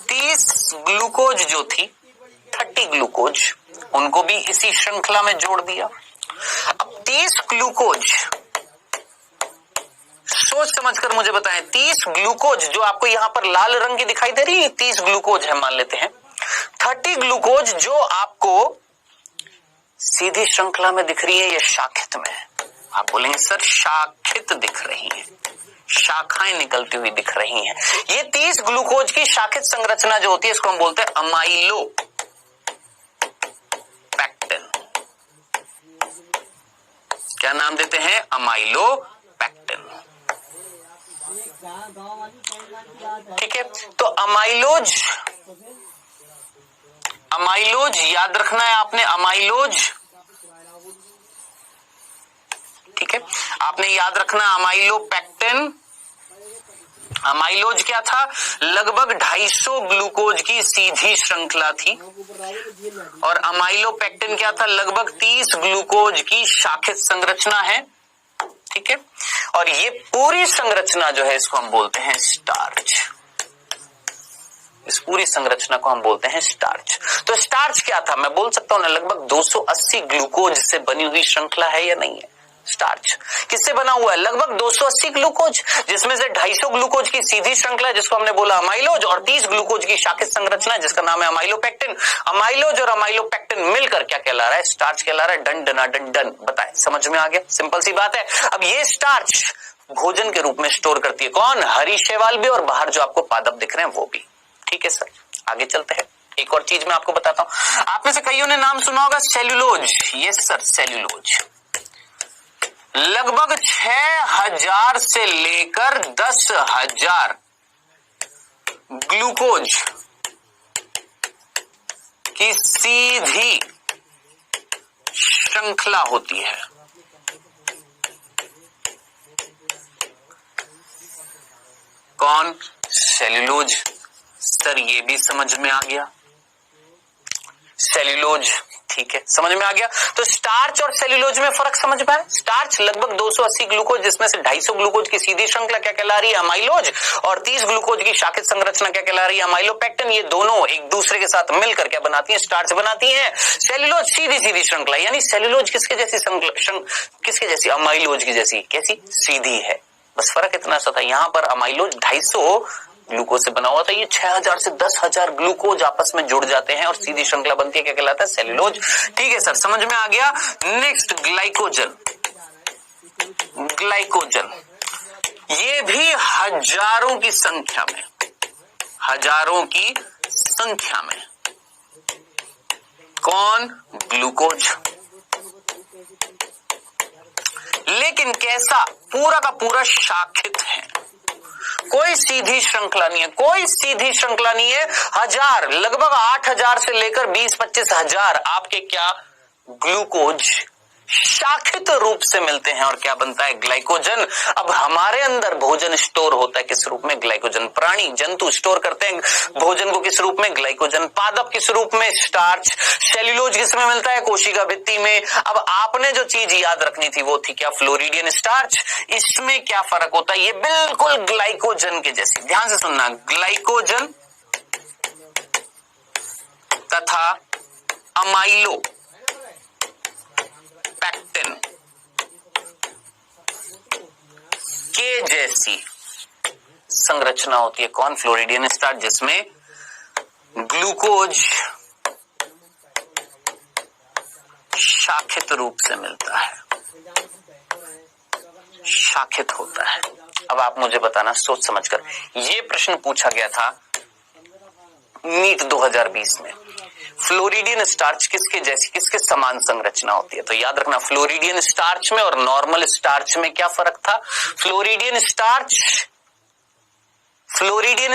30 ग्लूकोज जो थी, 30 ग्लूकोज, उनको भी इसी श्रृंखला में जोड़ दिया। अब 30 ग्लूकोज, सोच समझकर मुझे बताएं, 30 ग्लूकोज जो आपको यहां पर लाल रंग की दिखाई दे रही है, 30 ग्लूकोज है मान लेते हैं। 30 ग्लूकोज जो आपको सीधी श्रृंखला में दिख रही है, ये शाखित में है। आप बोलेंगे सर शाखित दिख रही है, शाखाएं निकलती हुई दिख रही हैं। ये 30 ग्लूकोज की शाखित संरचना जो होती है, इसको हम बोलते हैं अमाइलोपेक्टिन। क्या नाम देते हैं? अमाइलोपेक्टिन। ठीक है, तो अमाइलोज याद रखना है आपने, अमाइलोज। ठीक है, आपने याद रखना अमाइलोपेक्टिन। अमाइलोज क्या था? लगभग 250 ग्लूकोज की सीधी श्रृंखला थी, और अमाइलोपेक्टिन क्या था? लगभग 30 ग्लूकोज की शाखित संरचना है। ठीक है, और ये पूरी संरचना जो है, इसको हम बोलते हैं स्टार्च। इस पूरी संरचना को हम बोलते हैं स्टार्च। तो स्टार्च क्या था? मैं बोल सकता हूं ना, लगभग 280 ग्लूकोज से बनी हुई श्रृंखला है या नहीं है? स्टार्च किससे बना हुआ है? लगभग 280 ग्लूकोज, जिसमें से 250 ग्लूकोज की सीधी श्रृंखला जिसको हमने बोला अमाइलोज, और 30 ग्लूकोज की शाखित संरचना जिसका नाम है अमाइलोपेक्टिन। अमाइलोज और अमाइलोपेक्टिन मिलकर क्या कहला रहा है? स्टार्च कहला रहा है। डन डना डन डन, बताए, समझ में आ गया? सिंपल सी बात है। अब ये स्टार्च भोजन के रूप में स्टोर करती है कौन? हरी शैवाल भी, और बाहर जो आपको पादप दिख रहे हैं वो भी। ठीक है सर, आगे चलते हैं। एक और चीज मैं आपको बताता हूं, आप में से कईयों ने नाम सुना होगा सेल्यूलोज। Yes sir, cellulose. लगभग 6000 से लेकर 10,000 ग्लूकोज की सीधी श्रृंखला होती है। कौन? सेल्यूलोज। सर ये भी समझ में आ गया। सेल्यूलोज, ठीक है, समझ में आ गया। तो स्टार्च और सेल्यूलोज में फर्क समझ पाए। स्टार्च लगभग 280 ग्लूकोज, जिसमें से 250 ग्लूकोज की सीधी श्रृंखला क्या कहला रही है, अमाइलोज, और 30 ग्लूकोज की शाखित संरचना क्या कहला रही है, अमाइलोपेक्टिन। ये दोनों एक दूसरे के साथ मिलकर क्या बनाती है, स्टार्च बनाती है। सेल्यूलोज सीधी सीधी श्रृंखला, यानी सेल्यूलोज किसके जैसी, किसके जैसी, अमाइलोज की जैसी। कैसी, सीधी है। बस फर्क इतना सा था, यहां पर अमाइलोज 250 ग्लूकोज से बना हुआ था, ये 6000 से 10,000 ग्लूकोज आपस में जुड़ जाते हैं और सीधी श्रृंखला बनती है, क्या कहलाता है, सेल्यूलोज। ठीक है सर, समझ में आ गया। Next glycogen. ग्लाइकोजन ये भी हजारों की संख्या में, हजारों की संख्या में, कौन, ग्लूकोज। लेकिन कैसा, पूरा का पूरा शाखित है, कोई सीधी श्रृंखला नहीं है, कोई सीधी श्रृंखला नहीं है। हजार, लगभग 8,000 से लेकर 20-25 हजार आपके क्या, ग्लूकोज शाखित रूप से मिलते हैं और क्या बनता है, ग्लाइकोजन। अब हमारे अंदर भोजन स्टोर होता है किस रूप में, ग्लाइकोजन। प्राणी जंतु स्टोर करते हैं भोजन को किस रूप में, ग्लाइकोजन। पादप किस रूप में, स्टार्च। सेल्यूलोज किसमें मिलता है, कोशिका भित्ति में। अब आपने जो चीज याद रखनी थी वो थी क्या, फ्लोरिडियन स्टार्च। इसमें क्या फर्क होता है, ये बिल्कुल ग्लाइकोजन के जैसी, ध्यान से सुनना, ग्लाइकोजन तथा अमाइलो पैक्टिन के जैसी संरचना होती है, कौन, फ्लोरिडियन स्टार्च, जिसमें ग्लूकोज शाखित रूप से मिलता है, शाखित होता है। अब आप मुझे बताना सोच समझकर, ये प्रश्न पूछा गया था नीट 2020 में, फ्लोरिडियन स्टार्च किसके जैसी, किसके समान संरचना होती है। तो याद रखना, फ्लोरिडियन स्टार्च में और नॉर्मल स्टार्च में क्या फर्क था। फ्लोरिडियन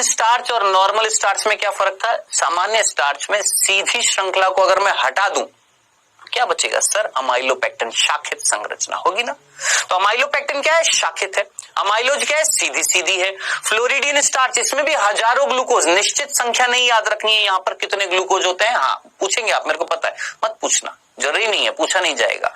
स्टार्च और नॉर्मल स्टार्च में क्या फर्क था। सामान्य स्टार्च में सीधी श्रृंखला को अगर मैं हटा दूं क्या बचेगा सर, अमाइलोपेक्टिन, शाखित संरचना होगी ना। तो अमाइलोपेक्टिन क्या है, शाखित है। अमाइलोज क्या है, सीधी सीधी है। फ्लोरिडियन स्टार्च, इसमें भी हजारों ग्लूकोज, निश्चित संख्या नहीं याद रखनी है यहां पर कितने ग्लूकोज होते हैं। हाँ पूछेंगे आप, मेरे को पता है, मत पूछना, जरूरी नहीं है, पूछा नहीं जाएगा।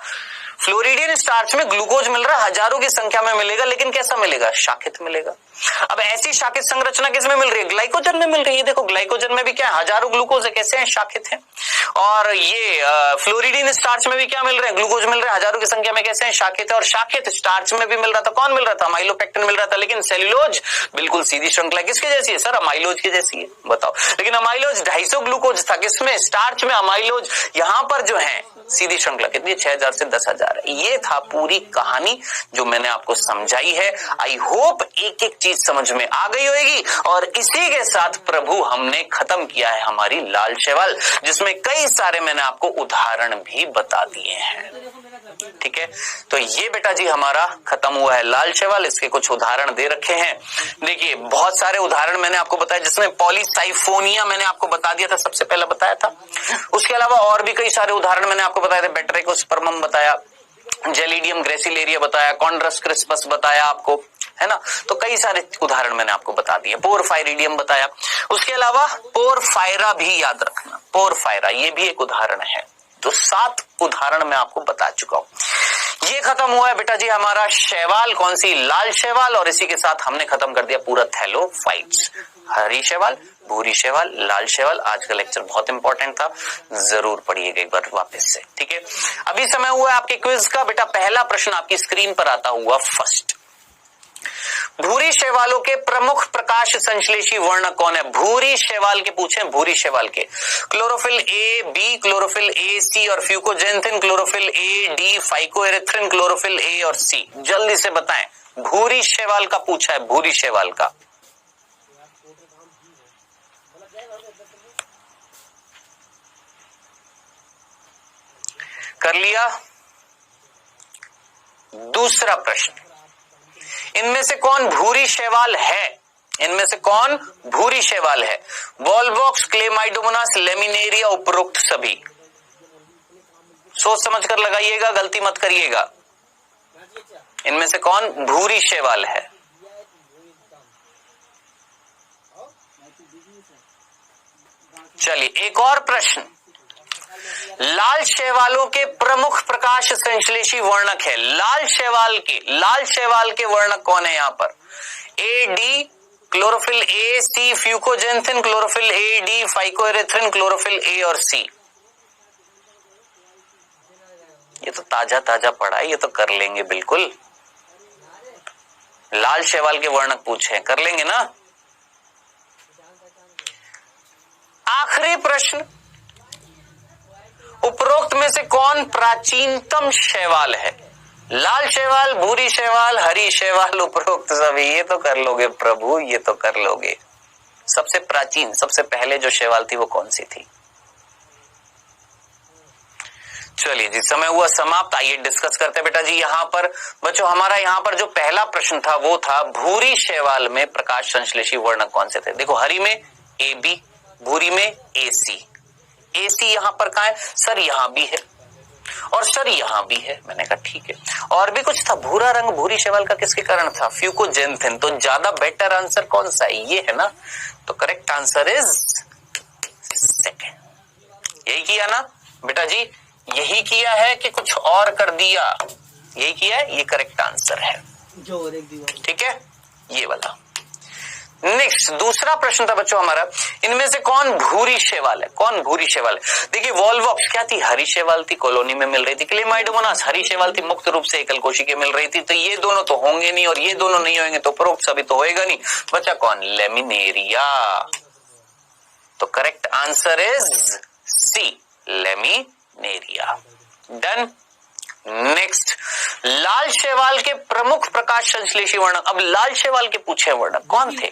फ्लोरिडियन स्टार्च में ग्लूकोज मिल रहा है, हजारों की संख्या में मिलेगा, लेकिन कैसा मिलेगा, शाखित मिलेगा। अब ऐसी शाखित संरचना किसमें मिल रही है, ग्लाइकोजन में मिल रही है। देखो ग्लाइकोजन में भी क्या है, हजारों ग्लूकोज है, कैसे हैं, शाखित है। और ये फ्लोरिडियन स्टार्च में भी क्या मिल रहे हैं, ग्लूकोज मिल रहे हैं हजारों की संख्या में, कैसे हैं, शाखित है। और शाखित स्टार्च में भी मिल रहा था, कौन मिल रहा था, अमाइलोपेक्टिन मिल रहा था। लेकिन सेल्यूलोज बिल्कुल सीधी श्रृंखला किसके जैसी है सर, अमाइलोज की जैसी है, बताओ। लेकिन अमाइलोज 250 ग्लूकोज था, किसमें, स्टार्च में। अमाइलोज यहां पर जो है सीधी श्रृंखला कितनी, 6000 से 10,000। ये था पूरी कहानी जो मैंने आपको समझाई है। आई होप एक एक चीज समझ में आ गई होगी। और इसी के साथ प्रभु हमने खत्म किया है हमारी लाल शैवाल, जिसमें कई सारे मैंने आपको उदाहरण भी बता दिए हैं। ठीक है, तो ये बेटा जी हमारा खत्म हुआ है लाल शैवाल। इसके कुछ उदाहरण दे रखे हैं, देखिए बहुत सारे उदाहरण मैंने आपको बताया, जिसमें पॉलीसाइफोनिया मैंने आपको बता दिया था, सबसे पहले बताया था। उसके अलावा और भी कई सारे उदाहरण मैंने आपको बताए थे, बेटरेकोस्पर्मम बताया, जेलिडियम ग्रेसिलेरिया बताया, कॉन्ड्रस क्रिस्पस बताया आपको, है ना। तो कई सारे उदाहरण मैंने आपको बता दिए, पोरफायरिडियम बताया। उसके अलावा पोरफायरा भी याद रखना, पोरफायरा ये भी एक उदाहरण है। तो 7 उदाहरण मैं आपको बता चुका हूं। ये खत्म हुआ है बेटा जी हमारा शैवाल, कौन सी, लाल शैवाल। और इसी के साथ हमने खत्म कर दिया पूरा थैलोफाइट्स, हरी शैवाल, भूरी शैवाल, लाल शैवाल। आज का लेक्चर बहुत इंपॉर्टेंट था, जरूर पढ़िएगा एक बार वापस से, ठीक है। अभी समय हुआ है आपके क्विज का। बेटा पहला प्रश्न आपकी स्क्रीन पर आता हुआ फर्स्ट, भूरी शैवालों के प्रमुख प्रकाश संश्लेषी वर्ण कौन है। भूरी शैवाल के पूछे, भूरी शैवाल के, chlorophyll A B, chlorophyll A C और fucoxanthin, chlorophyll A D, phycoerythrin, chlorophyll A और सी। जल्दी से बताएं, भूरी शैवाल का पूछा है, भूरी शैवाल का। कर लिया। दूसरा प्रश्न, इनमें से कौन भूरी शैवाल है, इनमें से कौन भूरी शैवाल है। वॉलवॉक्स, क्लेमाइडोमोनास, लेमिनेरिया, उपरोक्त सभी। सोच समझ कर लगाइएगा, गलती मत करिएगा। इनमें से कौन भूरी शैवाल है। चलिए एक और प्रश्न, लाल शैवालों के प्रमुख प्रकाश संश्लेषी वर्णक है। लाल शैवाल के वर्णक कौन है यहां पर? A D, chlorophyll A, C fucoxanthin, chlorophyll A, D phycoerythrin, chlorophyll A और सी। ये तो ताजा पढ़ा है, ये तो कर लेंगे बिल्कुल। लाल शैवाल के वर्णक पूछे, कर लेंगे ना। आखिरी प्रश्न, उपरोक्त में से कौन प्राचीनतम शैवाल है? लाल शैवाल, भूरी शैवाल, हरी शैवाल, उपरोक्त सभी। ये तो कर लोगे प्रभु, ये तो कर लोगे। सबसे प्राचीन, सबसे पहले जो शैवाल थी वो कौन सी थी? चलिए जी, समय हुआ समाप्त। आइए डिस्कस करते हैं बेटा जी। यहाँ पर बच्चों हमारा यहाँ पर जो पहला प्रश्न था वो था भूरी शैवाल में प्रकाश संश्लेषी वर्णक कौन से थे? देखो, हरी में ए बी, भूरी में ए सी। ए सी यहाँ पर कहाँ है? सर यहाँ भी है और सर यहाँ भी है। मैंने कहा ठीक है। और भी कुछ था, भूरा रंग भूरी शैवाल का किसके कारण था? फ्यूकोजेंथिन। तो ज्यादा बेटर आंसर कौन सा है? ये है ना। तो करेक्ट आंसर इज सेकंड। यही किया ना बेटा जी? यही किया है कि कुछ और कर दिया? यही किया है, ये करेक्ट आंसर है। ठीक है, ये वाला। नेक्स्ट दूसरा प्रश्न था बच्चों हमारा, इनमें से कौन भूरी शैवाल है? कौन भूरी शैवाल है? देखिए, वॉल्वॉक्स क्या थी? हरी शैवाल थी, कॉलोनी में मिल रही थी। क्लेमाइडोमोनास हरी शैवाल थी, मुक्त रूप से एकल कोशिकीय मिल रही थी। तो ये दोनों तो होंगे नहीं और ये दोनों नहीं होंगे तो उपरोक्त सभी तो होएगा नहीं। बचा कौन? लेमिनेरिया। तो correct answer is C, laminaria. Done. Next, लाल शैवाल के प्रमुख प्रकाश संश्लेषी वर्णक। अब लाल शैवाल के पूछे वर्णक कौन थे?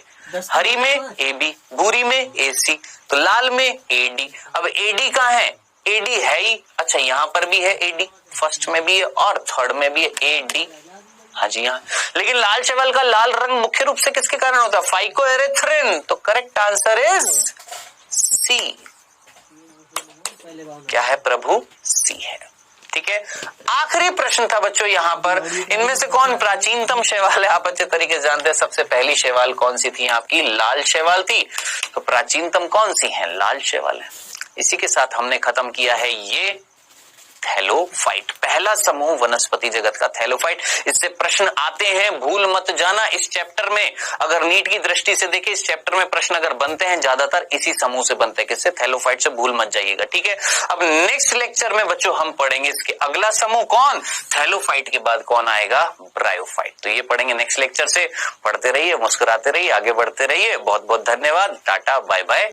हरी में ए बी, भूरी में ए सी, तो लाल में ए डी। अब ए डी कहाँ है? ए डी है ही। अच्छा, यहाँ पर भी है ए डी, फर्स्ट में भी है और थर्ड में भी है ए डी। हाँ जी हाँ। लेकिन लाल शैवाल का लाल रंग मुख्य रूप से किसके कारण होता है? फाइकोएरिथ्रिन। तो करेक्ट आंसर इज सी। क्या है प्रभु? सी है। ठीक है। आखिरी प्रश्न था बच्चों यहाँ पर, इनमें से कौन प्राचीनतम शैवाल है? आप अच्छे तरीके से जानते हैं सबसे पहली शैवाल कौन सी थी आपकी? लाल शैवाल थी। तो प्राचीनतम कौन सी है? लाल शैवाल है। इसी के साथ हमने खत्म किया है ये थैलोफाइट, पहला समूह वनस्पति जगत का थैलोफाइट। इससे प्रश्न आते हैं, भूल मत जाना। इस चैप्टर में अगर नीट की दृष्टि से देखें, इस चैप्टर में प्रश्न अगर बनते हैं ज्यादातर इसी समूह से बनते हैं। किससे? थैलोफाइट से। भूल मत जाइएगा। ठीक है। अब नेक्स्ट लेक्चर में बच्चों हम पढ़ेंगे इसके अगला समूह कौन? थैलोफाइट के बाद कौन आएगा? ब्रायोफाइट। तो ये पढ़ेंगे नेक्स्ट लेक्चर से। पढ़ते रहिए, मुस्कुराते रहिए, आगे बढ़ते रहिए। बहुत बहुत धन्यवाद। Tata, bye bye.